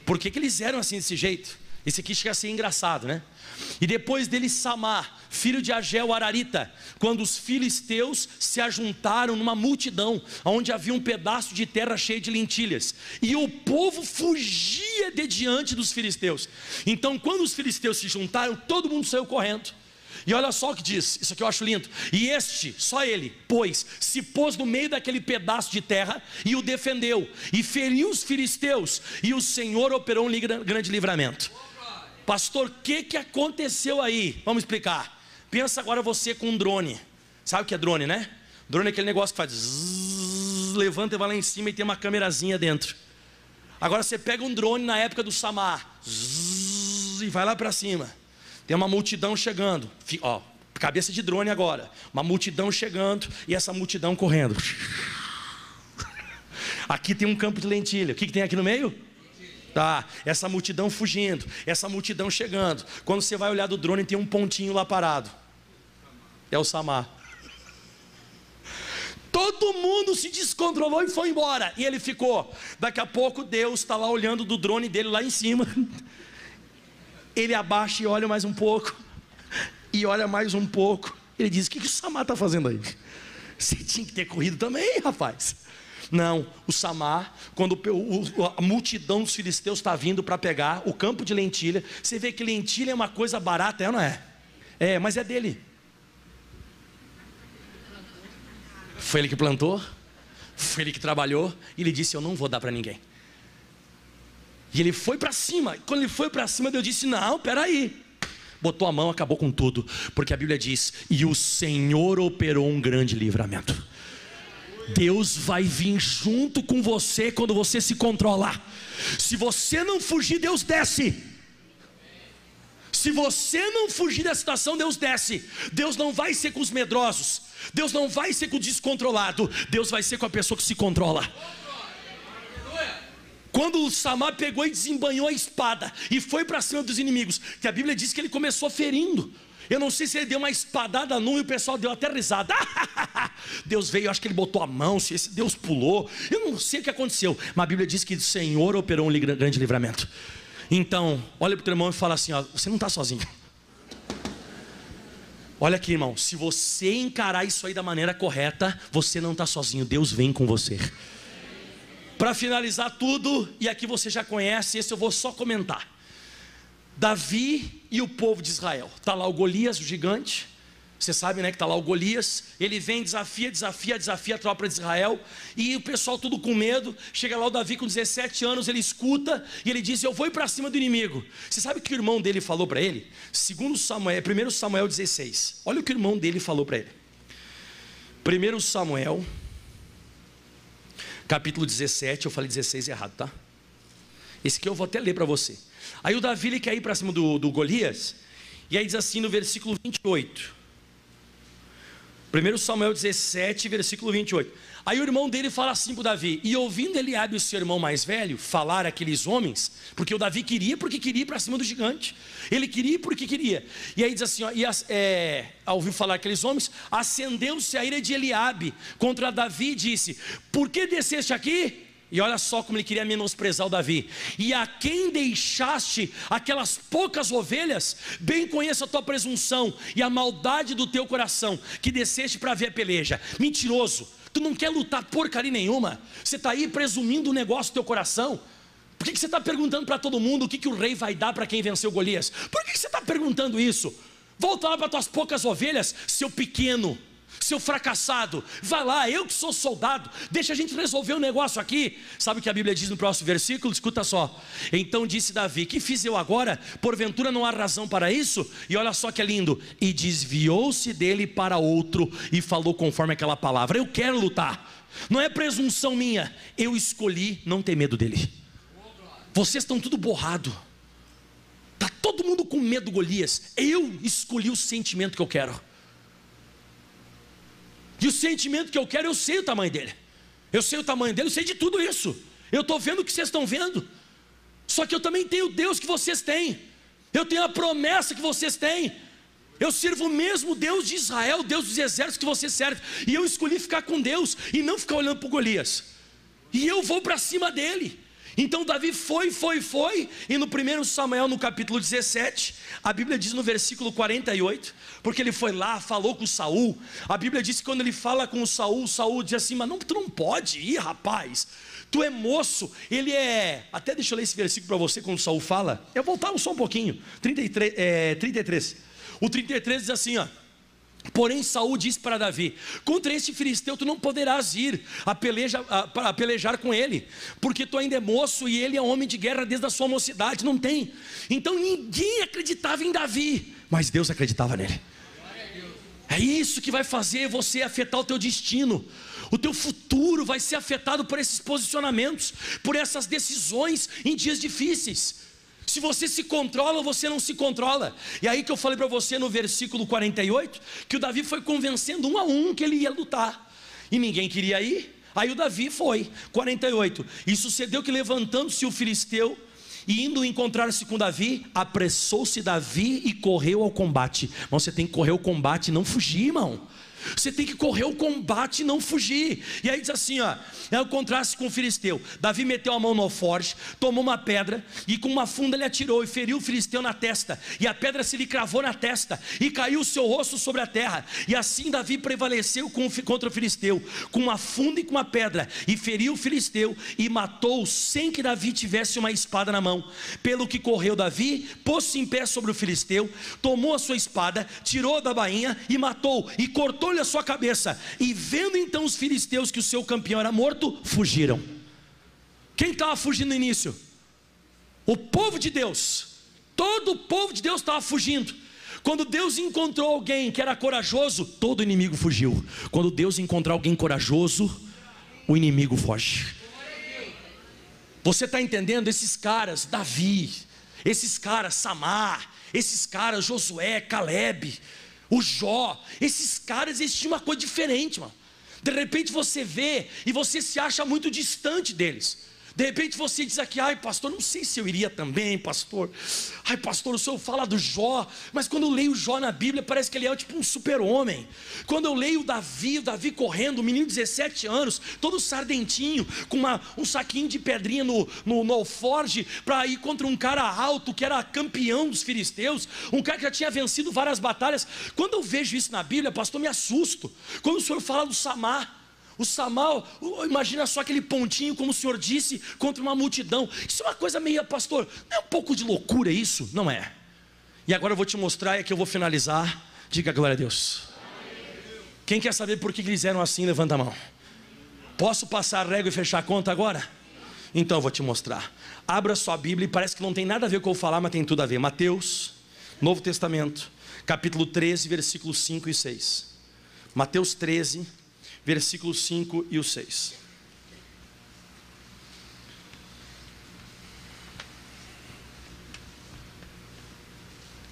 Por que eles eram assim desse jeito? Esse aqui chega a ser engraçado, né? E depois dele Samá, filho de Ageu Ararita, quando os filisteus se ajuntaram numa multidão, onde havia um pedaço de terra cheio de lentilhas, e o povo fugia de diante dos filisteus. Então quando os filisteus se juntaram, todo mundo saiu correndo. E olha só o que diz, isso aqui eu acho lindo. E este, só ele, se pôs no meio daquele pedaço de terra e o defendeu, e feriu os filisteus, e o Senhor operou um grande livramento. Pastor, o que aconteceu aí? Vamos explicar. Pensa agora você com um drone. Sabe o que é drone, né? Drone é aquele negócio que faz zzz, levanta e vai lá em cima e tem uma câmerazinha dentro. Agora você pega um drone na época do Samá zzz, e vai lá para cima. Tem uma multidão chegando, ó, cabeça de drone agora. Uma multidão chegando e essa multidão correndo. Aqui tem um campo de lentilha. O que tem aqui no meio? Tá, essa multidão fugindo, essa multidão chegando. Quando você vai olhar do drone, tem um pontinho lá parado. É o Samá. Todo mundo se descontrolou e foi embora. E ele ficou. Daqui a pouco Deus está lá olhando do drone dele lá em cima. Ele abaixa e olha mais um pouco. E olha mais um pouco. Ele diz: o que o Samá está fazendo aí? Você tinha que ter corrido também, rapaz. Não, o Samá, quando a multidão dos filisteus está vindo para pegar o campo de lentilha, você vê que lentilha é uma coisa barata, é ou não é? É, mas é dele. Foi ele que plantou, foi ele que trabalhou, e ele disse: eu não vou dar para ninguém. E ele foi para cima. Quando ele foi para cima, Deus disse: não, peraí. Botou a mão, acabou com tudo, porque a Bíblia diz: e o Senhor operou um grande livramento. Deus vai vir junto com você quando você se controlar. Se você não fugir, Deus desce. Se você não fugir da situação, Deus desce. Deus não vai ser com os medrosos, Deus não vai ser com o descontrolado, Deus vai ser com a pessoa que se controla. Quando o Samá pegou e desembanhou a espada e foi para cima dos inimigos, que a Bíblia diz que ele começou ferindo. Eu não sei se ele deu uma espadada num e o pessoal deu até risada. Deus veio, eu acho que ele botou a mão, se esse Deus pulou, eu não sei o que aconteceu, mas a Bíblia diz que o Senhor operou um grande livramento. Então, olha para o teu irmão e fala assim: ó, você não está sozinho. Olha aqui, irmão, se você encarar isso aí da maneira correta, você não está sozinho, Deus vem com você. Para finalizar tudo, e aqui você já conhece, esse eu vou só comentar. Davi e o povo de Israel. Está lá o Golias, o gigante. Você sabe, né, que está lá o Golias. Ele vem, desafia a tropa de Israel. E o pessoal tudo com medo. Chega lá o Davi com 17 anos, ele escuta e ele diz: eu vou ir para cima do inimigo. Você sabe o que o irmão dele falou para ele? 1 Samuel 16. Olha o que o irmão dele falou para ele. 1 Samuel capítulo 17. Eu falei 16 errado, tá? Esse aqui eu vou até ler para você. Aí o Davi, ele quer ir para cima do Golias. E aí diz assim no versículo 28. 1 Samuel 17, versículo 28. Aí o irmão dele fala assim para o Davi: e ouvindo Eliabe, o seu irmão mais velho, falar aqueles homens, porque o Davi queria, porque queria ir para cima do gigante. Ele queria porque queria. E aí diz assim, ó, ao ouvir falar aqueles homens, acendeu-se a ira de Eliabe contra Davi e disse: por que desceste aqui? E olha só como ele queria menosprezar o Davi. E a quem deixaste aquelas poucas ovelhas, bem conheço a tua presunção e a maldade do teu coração, que desceste para ver a peleja. Mentiroso, tu não quer lutar porcaria nenhuma. Você está aí presumindo um negócio do teu coração. Por que você está perguntando para todo mundo o que o rei vai dar para quem venceu Golias? Por que você está perguntando isso? Volta lá para tuas poucas ovelhas, seu pequeno, seu fracassado. Vai lá, eu que sou soldado, deixa a gente resolver o negócio aqui. Sabe o que a Bíblia diz no próximo versículo? Escuta só. Então disse Davi: que fiz eu agora? Porventura não há razão para isso? E olha só que é lindo: e desviou-se dele para outro e falou conforme aquela palavra. Eu quero lutar, não é presunção minha, eu escolhi não ter medo dele. Vocês estão tudo borrado, está todo mundo com medo do Golias. Eu escolhi o sentimento que eu quero. E o sentimento que eu quero, eu sei o tamanho dele. Eu sei o tamanho dele, eu sei de tudo isso. Eu estou vendo o que vocês estão vendo. Só que eu também tenho o Deus que vocês têm. Eu tenho a promessa que vocês têm. Eu sirvo o mesmo Deus de Israel, Deus dos exércitos que vocês servem. E eu escolhi ficar com Deus e não ficar olhando para o Golias. E eu vou para cima dele. Então Davi foi, e no 1 Samuel, no capítulo 17, a Bíblia diz no versículo 48, porque ele foi lá, falou com Saul. A Bíblia diz que quando ele fala com o Saul diz assim: mas não, tu não pode ir, rapaz, tu é moço. Ele é, até deixa eu ler esse versículo para você, quando Saul fala, eu vou voltar só um pouquinho, 33, o 33 diz assim, ó: porém Saul disse para Davi: contra este filisteu tu não poderás ir a pelejar com ele, porque tu ainda é moço e ele é homem de guerra desde a sua mocidade. Não tem. Então ninguém acreditava em Davi, mas Deus acreditava nele. É isso que vai fazer você afetar o teu destino. O teu futuro vai ser afetado por esses posicionamentos, por essas decisões em dias difíceis. Se você se controla ou você não se controla. E aí que eu falei para você no versículo 48, que o Davi foi convencendo um a um que ele ia lutar, e ninguém queria ir. Aí o Davi foi, 48, e sucedeu que levantando-se o filisteu e indo encontrar-se com Davi, apressou-se Davi e correu ao combate. Mas você tem que correr o combate e não fugir, irmão. Você tem que correr o combate e não fugir. E aí diz assim, ó, é o contraste com o filisteu. Davi meteu a mão no alforje, tomou uma pedra e com uma funda ele atirou e feriu o filisteu na testa, e a pedra se lhe cravou na testa e caiu o seu rosto sobre a terra. E assim Davi prevaleceu contra o filisteu com uma funda e com uma pedra, e feriu o filisteu e matou sem que Davi tivesse uma espada na mão. Pelo que correu Davi, pôs-se em pé sobre o filisteu, tomou a sua espada, tirou da bainha e matou, e cortou-lhe a sua cabeça. E vendo então os filisteus que o seu campeão era morto, fugiram. Quem estava fugindo no início? O povo de Deus. Todo o povo de Deus estava fugindo. Quando Deus encontrou alguém que era corajoso, todo inimigo fugiu. Quando Deus encontrar alguém corajoso, o inimigo foge. Você está entendendo? Esses caras, Davi, esses caras, Samar, esses caras, Josué, Caleb, o Jó, esses caras, eles tinham uma coisa diferente, mano. De repente você vê e você se acha muito distante deles. De repente você diz aqui: ai pastor, não sei se eu iria também, pastor. Ai pastor, o senhor fala do Jó, mas quando eu leio Jó na Bíblia, parece que ele é tipo um super-homem. Quando eu leio o Davi correndo, um menino de 17 anos, todo sardentinho, com um saquinho de pedrinha no alforge, para ir contra um cara alto, que era campeão dos filisteus, um cara que já tinha vencido várias batalhas. Quando eu vejo isso na Bíblia, pastor, me assusto. Quando o senhor fala do Samar, o Samar, imagina só aquele pontinho, como o senhor disse, contra uma multidão. Isso é uma coisa meio, pastor, não é um pouco de loucura isso? Não é. E agora eu vou te mostrar, e aqui eu vou finalizar. Diga glória a Deus. Quem quer saber por que eles eram assim, levanta a mão. Posso passar a régua e fechar a conta agora? Então eu vou te mostrar. Abra sua Bíblia, e parece que não tem nada a ver com o que eu vou falar, mas tem tudo a ver. Mateus, Novo Testamento, capítulo 13, versículos 5 e 6. Mateus 13, versículos 5 e o 6.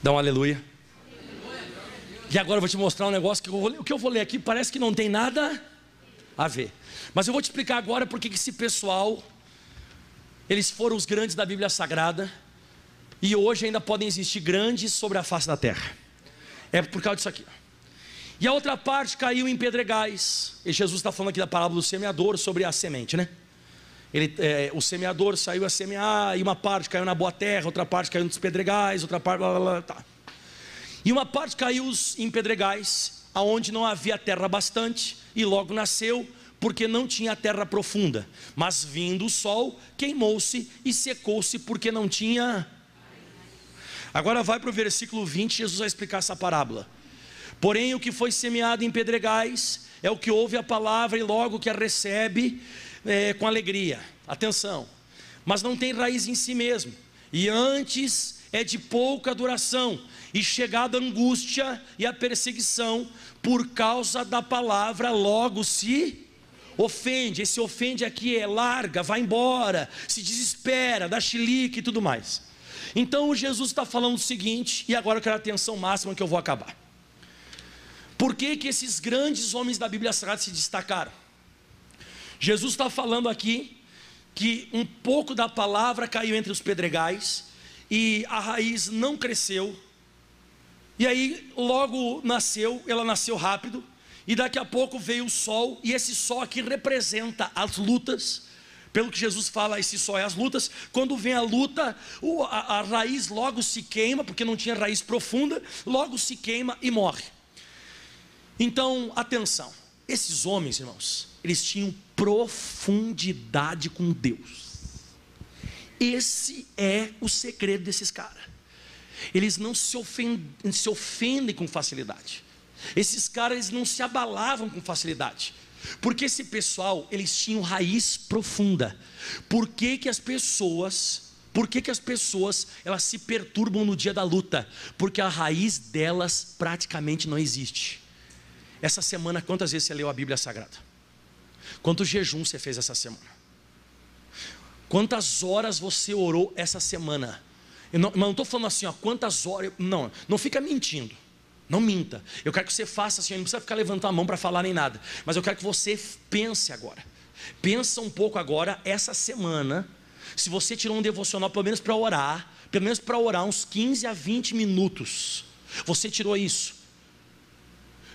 Dá um aleluia. E agora eu vou te mostrar um negócio que o que eu vou ler aqui parece que não tem nada a ver. Mas eu vou te explicar agora porque que esse pessoal, eles foram os grandes da Bíblia Sagrada, e hoje ainda podem existir grandes sobre a face da terra. É por causa disso aqui. E a outra parte caiu em pedregais. E Jesus está falando aqui da parábola do semeador, sobre a semente, né? O semeador saiu a semear, e uma parte caiu na boa terra, outra parte caiu nos pedregais, outra parte tá. E uma parte caiu em pedregais, aonde não havia terra bastante, e logo nasceu, porque não tinha terra profunda. Mas vindo o sol, queimou-se e secou-se, porque não tinha. Agora vai para o versículo 20, Jesus vai explicar essa parábola. Porém o que foi semeado em pedregais é o que ouve a palavra e logo que a recebe com alegria. Atenção. Mas não tem raiz em si mesmo, e antes é de pouca duração, e chegada a angústia e a perseguição por causa da palavra, logo se ofende. Esse ofende aqui é larga, vai embora, se desespera, dá chilique e tudo mais. Então Jesus está falando o seguinte, e agora eu quero a atenção máxima que eu vou acabar. Por que que esses grandes homens da Bíblia Sagrada se destacaram? Jesus está falando aqui que um pouco da palavra caiu entre os pedregais e a raiz não cresceu, e aí logo ela nasceu rápido, e daqui a pouco veio o sol, e esse sol aqui representa as lutas, pelo que Jesus fala, esse só é as lutas. Quando vem a luta, a raiz logo se queima, porque não tinha raiz profunda, logo se queima e morre. Então, atenção, esses homens, irmãos, eles tinham profundidade com Deus. Esse é o segredo desses caras. Eles não se ofendem com facilidade. Esses caras, eles não se abalavam com facilidade. Porque esse pessoal, eles tinham raiz profunda. Por que as pessoas elas se perturbam no dia da luta? Porque a raiz delas praticamente não existe. Essa semana, quantas vezes você leu a Bíblia Sagrada? Quantos jejuns você fez essa semana? Quantas horas você orou essa semana? Eu não estou falando assim, ó, quantas horas. Não fica mentindo. Não minta. Eu quero que você faça assim, não precisa ficar levantando a mão para falar nem nada. Mas eu quero que você pense agora. Pensa um pouco agora, essa semana. Se você tirou um devocional, pelo menos para orar uns 15 a 20 minutos. Você tirou isso.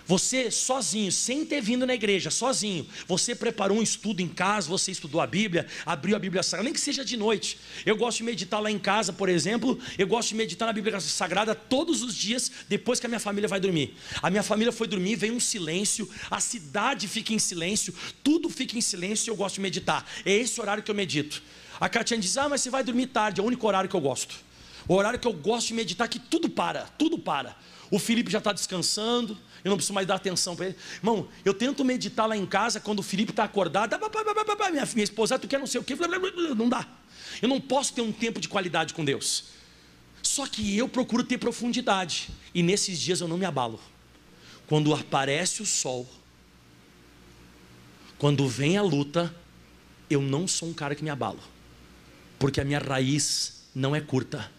Você sozinho, sem ter vindo na igreja, sozinho, você preparou um estudo em casa, você estudou a Bíblia, abriu a Bíblia Sagrada, nem que seja de noite. Eu gosto de meditar lá em casa, por exemplo. Eu gosto de meditar na Bíblia Sagrada todos os dias, depois que a minha família vai dormir. A minha família foi dormir, vem um silêncio, a cidade fica em silêncio, tudo fica em silêncio e eu gosto de meditar. É esse horário que eu medito. A Catiane diz, mas você vai dormir tarde. É o único horário que eu gosto. O horário que eu gosto de meditar, que tudo para, tudo para. O Felipe já está descansando, eu não preciso mais dar atenção para ele. Irmão, eu tento meditar lá em casa, quando o Felipe está acordado, minha esposa, tu quer não sei o que, não dá. Eu não posso ter um tempo de qualidade com Deus. Só que eu procuro ter profundidade, e nesses dias eu não me abalo. Quando aparece o sol, quando vem a luta, eu não sou um cara que me abalo, porque a minha raiz não é curta,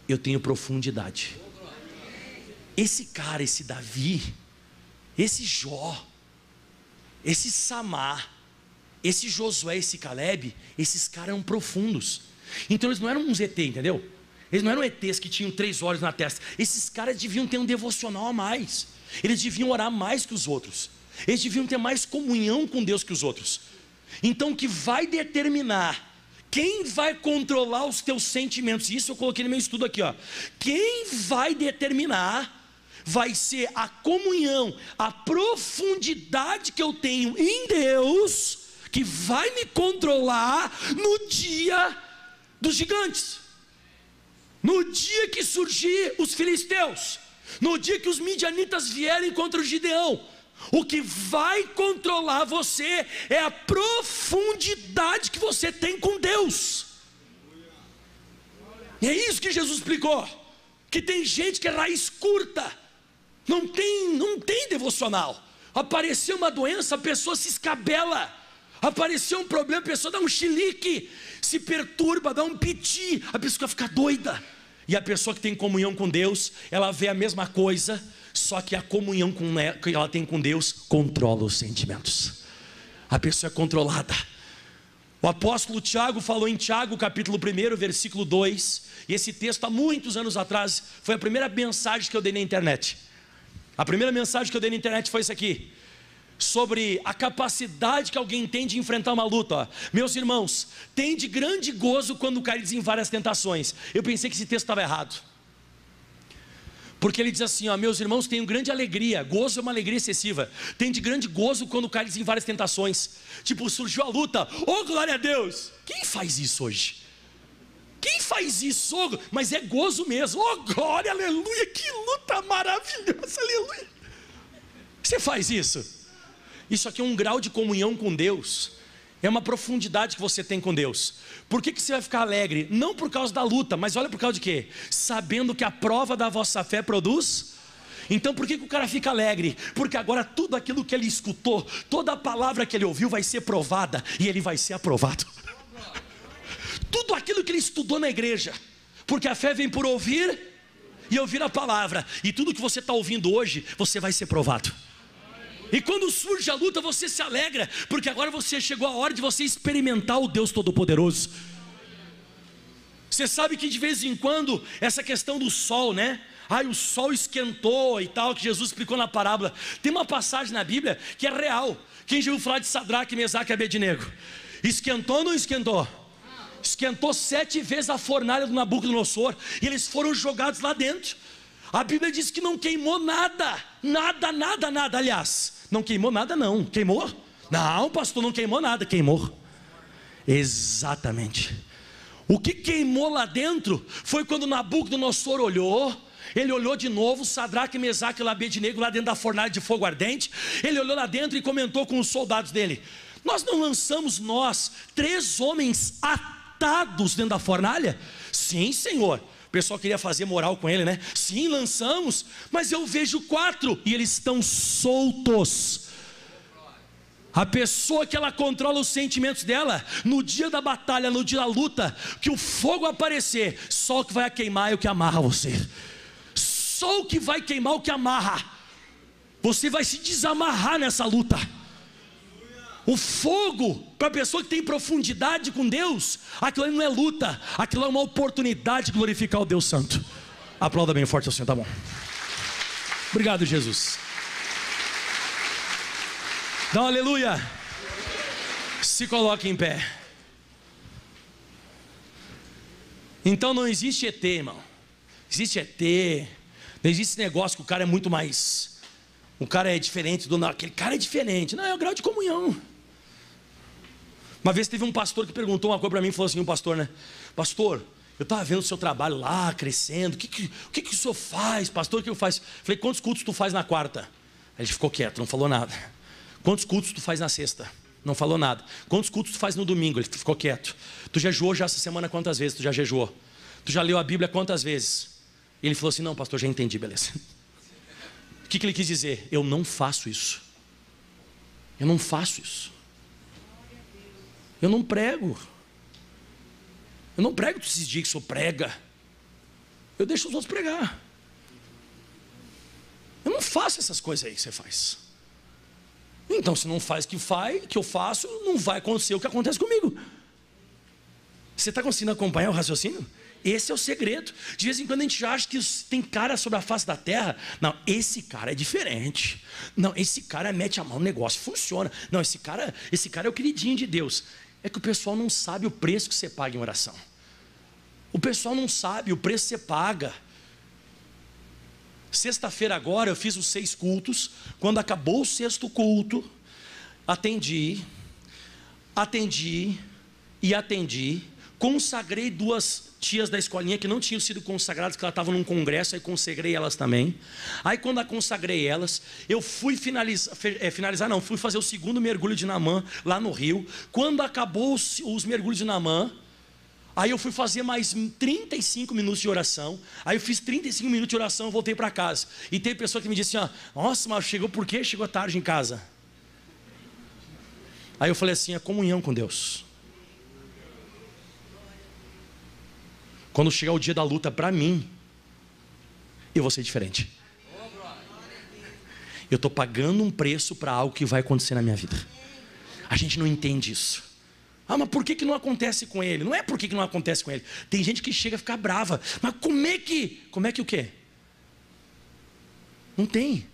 eu tenho profundidade. Esse cara, esse Davi, esse Jó, esse Samar, esse Josué, esse Caleb, esses caras eram profundos. Então eles não eram uns ET, entendeu? Eles não eram ETs que tinham 3 olhos na testa. Esses caras deviam ter um devocional a mais. Eles deviam orar mais que os outros. Eles deviam ter mais comunhão com Deus que os outros. Então o que vai determinar quem vai controlar os teus sentimentos, isso eu coloquei no meu estudo aqui, ó. Quem vai determinar vai ser a comunhão, a profundidade que eu tenho em Deus, que vai me controlar no dia dos gigantes, no dia que surgir os filisteus, no dia que os midianitas vierem contra o Gideão. O que vai controlar você é a profundidade que você tem com Deus. E é isso que Jesus explicou, que tem gente que é raiz curta, não tem devocional. Apareceu uma doença, a pessoa se escabela. Apareceu um problema, a pessoa dá um chilique, se perturba, dá um piti, a pessoa fica doida. E a pessoa que tem comunhão com Deus, ela vê a mesma coisa, só que a comunhão que ela tem com Deus controla os sentimentos. A pessoa é controlada. O apóstolo Tiago falou em Tiago capítulo 1, versículo 2. E esse texto há muitos anos atrás foi a primeira mensagem que eu dei na internet. A primeira mensagem que eu dei na internet foi isso aqui, sobre a capacidade que alguém tem de enfrentar uma luta. Meus irmãos, tem de grande gozo quando caídos em várias tentações. Eu pensei que esse texto estava errado, porque ele diz assim, meus irmãos, tenham grande alegria. Gozo é uma alegria excessiva. Tem de grande gozo quando caídos em várias tentações. Tipo, surgiu a luta, glória a Deus. Quem faz isso hoje? Quem faz isso? Mas é gozo mesmo. Glória, aleluia, que luta maravilhosa, aleluia. Você faz isso? Isso aqui é um grau de comunhão com Deus. É uma profundidade que você tem com Deus. Por que você vai ficar alegre? Não por causa da luta, mas olha por causa de quê? Sabendo que a prova da vossa fé produz. Então por que o cara fica alegre? Porque agora tudo aquilo que ele escutou, toda a palavra que ele ouviu vai ser provada, e ele vai ser aprovado. Tudo aquilo que ele estudou na igreja, porque a fé vem por ouvir e ouvir a palavra, e tudo que você está ouvindo hoje, você vai ser provado. E quando surge a luta, você se alegra, porque agora você chegou a hora de você experimentar o Deus Todo-Poderoso. Você sabe que de vez em quando, essa questão do sol, né? O sol esquentou e tal, que Jesus explicou na parábola. Tem uma passagem na Bíblia que é real. Quem já ouviu falar de Sadraque, Mesaque e Abednego? Esquentou ou não esquentou? Esquentou 7 vezes a fornalha do Nabucodonosor, e eles foram jogados lá dentro. A Bíblia diz que não queimou nada. Aliás, não queimou nada não. Queimou? Não, pastor, não queimou nada. Queimou. Exatamente. O que queimou lá dentro foi quando Nabucodonosor olhou. Ele olhou de novo, Sadraque, Mesaque e Abednego lá dentro da fornalha de fogo ardente. Ele olhou lá dentro e comentou com os soldados dele: nós não lançamos 3 homens atados dentro da fornalha? Sim, Senhor. O pessoal queria fazer moral com ele, né? Sim, lançamos, mas eu vejo 4 e eles estão soltos. A pessoa que ela controla os sentimentos dela, no dia da batalha, no dia da luta, que o fogo aparecer, só o que vai queimar é o que amarra você. Só o que vai queimar é o que amarra. Você vai se desamarrar nessa luta. O fogo, para a pessoa que tem profundidade com Deus, aquilo não é luta, aquilo é uma oportunidade de glorificar o Deus Santo. Aplauda bem forte ao Senhor, tá bom? Obrigado, Jesus. Dá um aleluia. Se coloque em pé. Então não existe ET, irmão. Existe ET. Não existe esse negócio que o cara é muito mais, o cara é diferente do... Aquele cara é diferente. Não, é o grau de comunhão. Uma vez teve um pastor que perguntou uma coisa para mim, falou assim, um pastor, né? Pastor, eu estava vendo o seu trabalho lá, crescendo. O que o senhor faz, pastor? O que eu faço? Falei, quantos cultos tu faz na quarta? Aí ele ficou quieto, não falou nada. Quantos cultos tu faz na sexta? Não falou nada. Quantos cultos tu faz no domingo? Ele ficou quieto. Tu jejuou já essa semana quantas vezes? Tu já jejuou? Tu já leu a Bíblia quantas vezes? E ele falou assim, não, pastor, já entendi, beleza. O que ele quis dizer? Eu não faço isso. Eu não faço isso. Eu não prego. Eu não prego esses dias que o senhor prega. Eu deixo os outros pregar. Eu não faço essas coisas aí que você faz. Então, se não faz o que eu faço, não vai acontecer o que acontece comigo. Você está conseguindo acompanhar o raciocínio? Esse é o segredo. De vez em quando a gente acha que tem cara sobre a face da terra. Não, esse cara é diferente. Não, esse cara mete a mão no negócio, funciona. Não, esse cara é o queridinho de Deus. É que o pessoal não sabe o preço que você paga em oração. O pessoal não sabe o preço que você paga. Sexta-feira agora eu fiz os 6 cultos. Quando acabou o 6º culto, atendi, consagrei 2 tias da escolinha que não tinham sido consagradas, que elas estavam num congresso, aí consagrei elas também. Aí quando eu consagrei elas, eu fui fui fazer o 2º mergulho de Naamã lá no rio. Quando acabou os mergulhos de Naamã, aí eu fui fazer mais 35 minutos de oração. Aí eu fiz 35 minutos de oração e voltei para casa. E tem pessoa que me disse assim, nossa, mas chegou por quê? Chegou tarde em casa. Aí eu falei assim, a comunhão com Deus. Quando chegar o dia da luta para mim, eu vou ser diferente. Eu estou pagando um preço para algo que vai acontecer na minha vida. A gente não entende isso. Mas por que não acontece com ele? Não é por que não acontece com ele. Tem gente que chega a ficar brava. Mas como é que o quê? Não tem.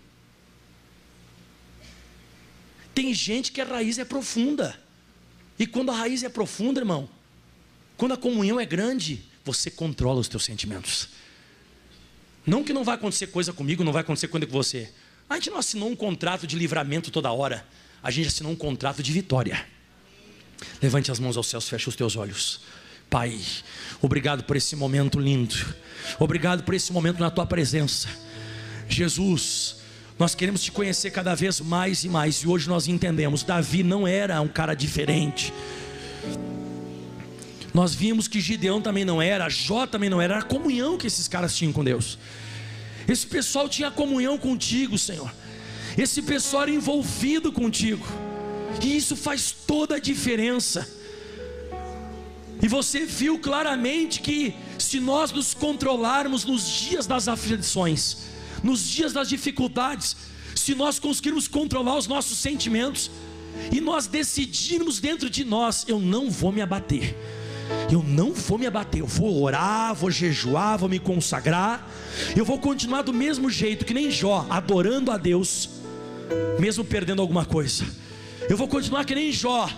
Tem gente que a raiz é profunda. E quando a raiz é profunda, irmão, quando a comunhão é grande, você controla os teus sentimentos. Não que não vai acontecer coisa comigo, não vai acontecer coisa com você. A gente não assinou um contrato de livramento toda hora. A gente assinou um contrato de vitória. Levante as mãos aos céus, feche os teus olhos. Pai, obrigado por esse momento lindo. Obrigado por esse momento na tua presença. Jesus, nós queremos te conhecer cada vez mais e mais. E hoje nós entendemos, Davi não era um cara diferente. Nós vimos que Gideão também não era, Jó também não era. Era a comunhão que esses caras tinham com Deus. Esse pessoal tinha comunhão contigo, Senhor. Esse pessoal era envolvido contigo. E isso faz toda a diferença. E você viu claramente que se nós nos controlarmos nos dias das aflições, nos dias das dificuldades, se nós conseguirmos controlar os nossos sentimentos e nós decidirmos dentro de nós, eu não vou me abater. Eu não vou me abater, eu vou orar, vou jejuar, vou me consagrar. Eu vou continuar do mesmo jeito que nem Jó, adorando a Deus, mesmo perdendo alguma coisa. Eu vou continuar que nem Jó,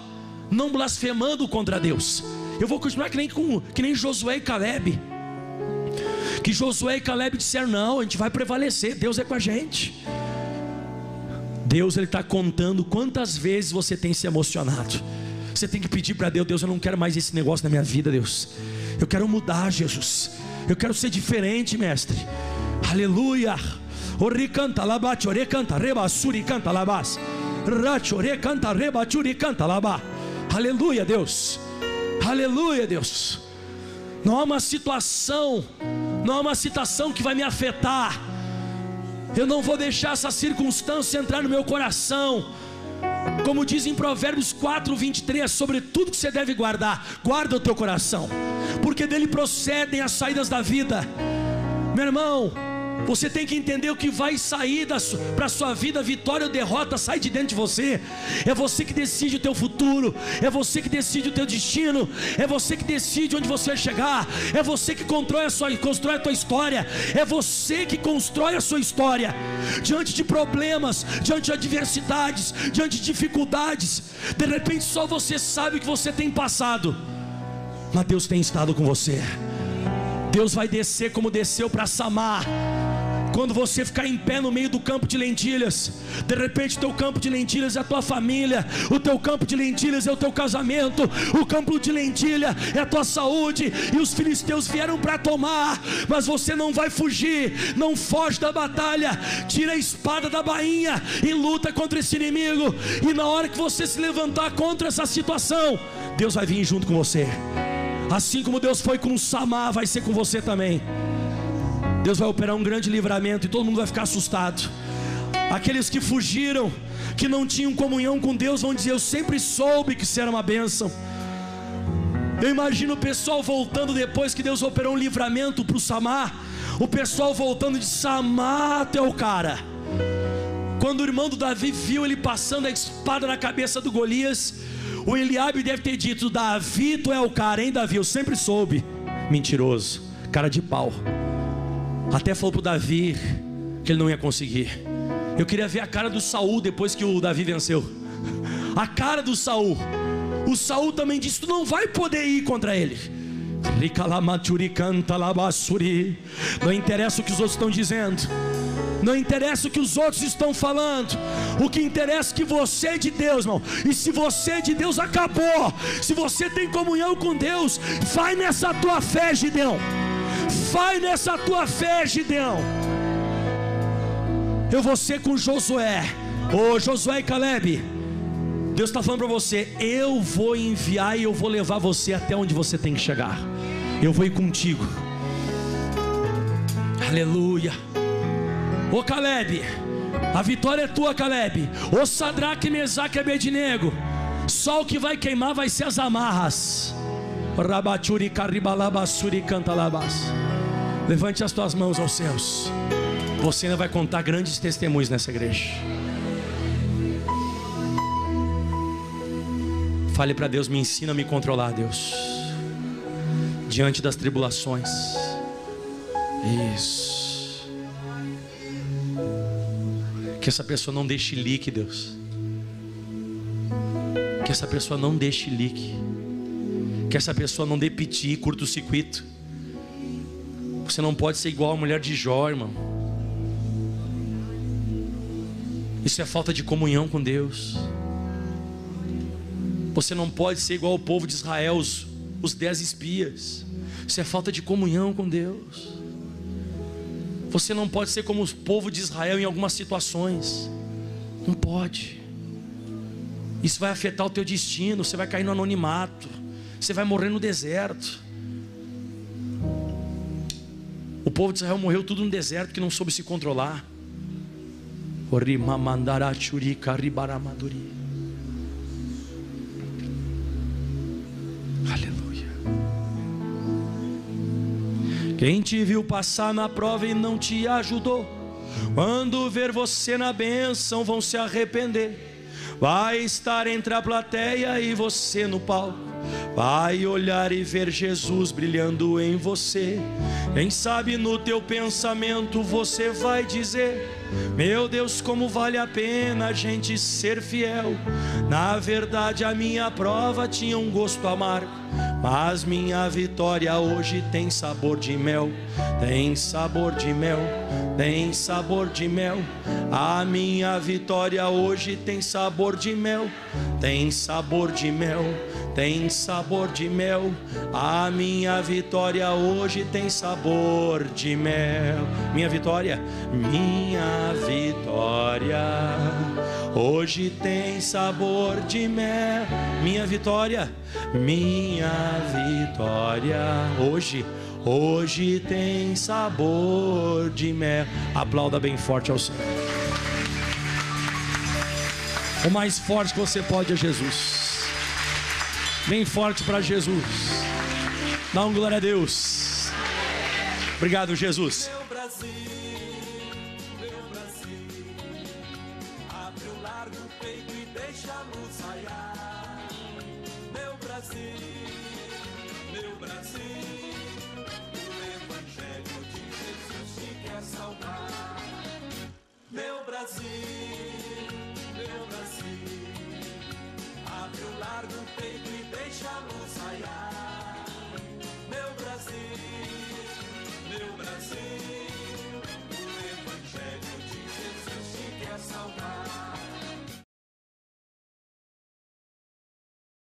não blasfemando contra Deus. Eu vou continuar que nem Josué e Caleb. Que Josué e Caleb disseram: não, a gente vai prevalecer, Deus é com a gente. Deus, Ele está contando quantas vezes você tem se emocionado. Você tem que pedir para Deus: Deus, eu não quero mais esse negócio na minha vida, Deus. Eu quero mudar, Jesus. Eu quero ser diferente, mestre. Aleluia. Ore canta labate, ore canta reba, suri canta labas. Racho, ore canta reba, churi canta labá. Aleluia, Deus. Aleluia, Deus. Não há uma situação que vai me afetar. Eu não vou deixar essa circunstância entrar no meu coração. Como diz em Provérbios 4:23, sobre tudo que você deve guardar, guarda o teu coração, porque dele procedem as saídas da vida. Meu irmão, você tem que entender o que vai sair para a sua vida, vitória ou derrota, sai de dentro de você. É você que decide o teu futuro, é você que decide o teu destino, é você que decide onde você vai chegar, é você que constrói a tua história, é você que constrói a sua história. Diante de problemas, diante de adversidades, diante de dificuldades, de repente só você sabe o que você tem passado, mas Deus tem estado com você. Deus vai descer como desceu para Samar. Quando você ficar em pé no meio do campo de lentilhas, de repente o teu campo de lentilhas é a tua família, o teu campo de lentilhas é o teu casamento, o campo de lentilha é a tua saúde, e os filisteus vieram para tomar, mas você não vai fugir, não foge da batalha, tira a espada da bainha e luta contra esse inimigo, e na hora que você se levantar contra essa situação, Deus vai vir junto com você. Assim como Deus foi com Samar, vai ser com você também. Deus vai operar um grande livramento e todo mundo vai ficar assustado. Aqueles que fugiram, que não tinham comunhão com Deus, vão dizer: eu sempre soube que isso era uma bênção. Eu imagino o pessoal voltando depois que Deus operou um livramento para o Samar. O pessoal voltando de Samar até o cara. Quando o irmão do Davi viu ele passando a espada na cabeça do Golias, o Eliabe deve ter dito: Davi, tu é o cara, hein, Davi? Eu sempre soube. Mentiroso, cara de pau. Até falou para o Davi que ele não ia conseguir. Eu queria ver a cara do Saul depois que o Davi venceu. A cara do Saul. O Saul também disse: tu não vai poder ir contra ele. Não interessa o que os outros estão dizendo, não interessa o que os outros estão falando. O que interessa é que você é de Deus, irmão. E se você é de Deus, acabou. Se você tem comunhão com Deus, vai nessa tua fé, Gideão. Vai nessa tua fé, Gideão. Eu vou ser com Josué. Josué e Caleb, Deus está falando para você: eu vou enviar e eu vou levar você até onde você tem que chegar. Eu vou ir contigo. Aleluia. Caleb, a vitória é tua, Caleb. Sadraque, Mesaque e Abednego, só o que vai queimar vai ser as amarras. Rabachuri caribalabassuri cantalabas. Levante as tuas mãos aos céus. Você ainda vai contar grandes testemunhos nessa igreja. Fale para Deus: me ensina a me controlar, Deus, diante das tribulações. Isso. Que essa pessoa não deixe lique, Deus. Que essa pessoa não deixe lique. Que essa pessoa não dê piti, curto-circuito. Você não pode ser igual a mulher de Jó, irmão. Isso é falta de comunhão com Deus. Você não pode ser igual ao povo de Israel, os 10 espias. Isso é falta de comunhão com Deus. Você não pode ser como o povo de Israel em algumas situações. Não pode. Isso vai afetar o teu destino. Você vai cair no anonimato. Você vai morrer no deserto. O povo de Israel morreu tudo no deserto porque não soube se controlar. Aleluia. Quem te viu passar na prova e não te ajudou, quando ver você na bênção vão se arrepender. Vai estar entre a plateia e você no palco. Vai olhar e ver Jesus brilhando em você. Quem sabe no teu pensamento você vai dizer: Meu Deus, como vale a pena a gente ser fiel. Na verdade a minha prova tinha um gosto amargo, mas minha vitória hoje tem sabor de mel. Tem sabor de mel, tem sabor de mel. A minha vitória hoje tem sabor de mel. Tem sabor de mel, tem sabor de mel. A minha vitória hoje tem sabor de mel. Minha vitória hoje tem sabor de mel. Minha vitória hoje tem sabor de mel. Aplauda bem forte ao Senhor. O mais forte que você pode é Jesus. Bem forte para Jesus. Dá um glória a Deus. Obrigado, Jesus. Meu Brasil, abre o largo peito e deixa a luz raiar. Meu Brasil, o Evangelho de Jesus te quer salvar. Meu Brasil, abre o largo peito e deixa a luz raiar. Meu Brasil,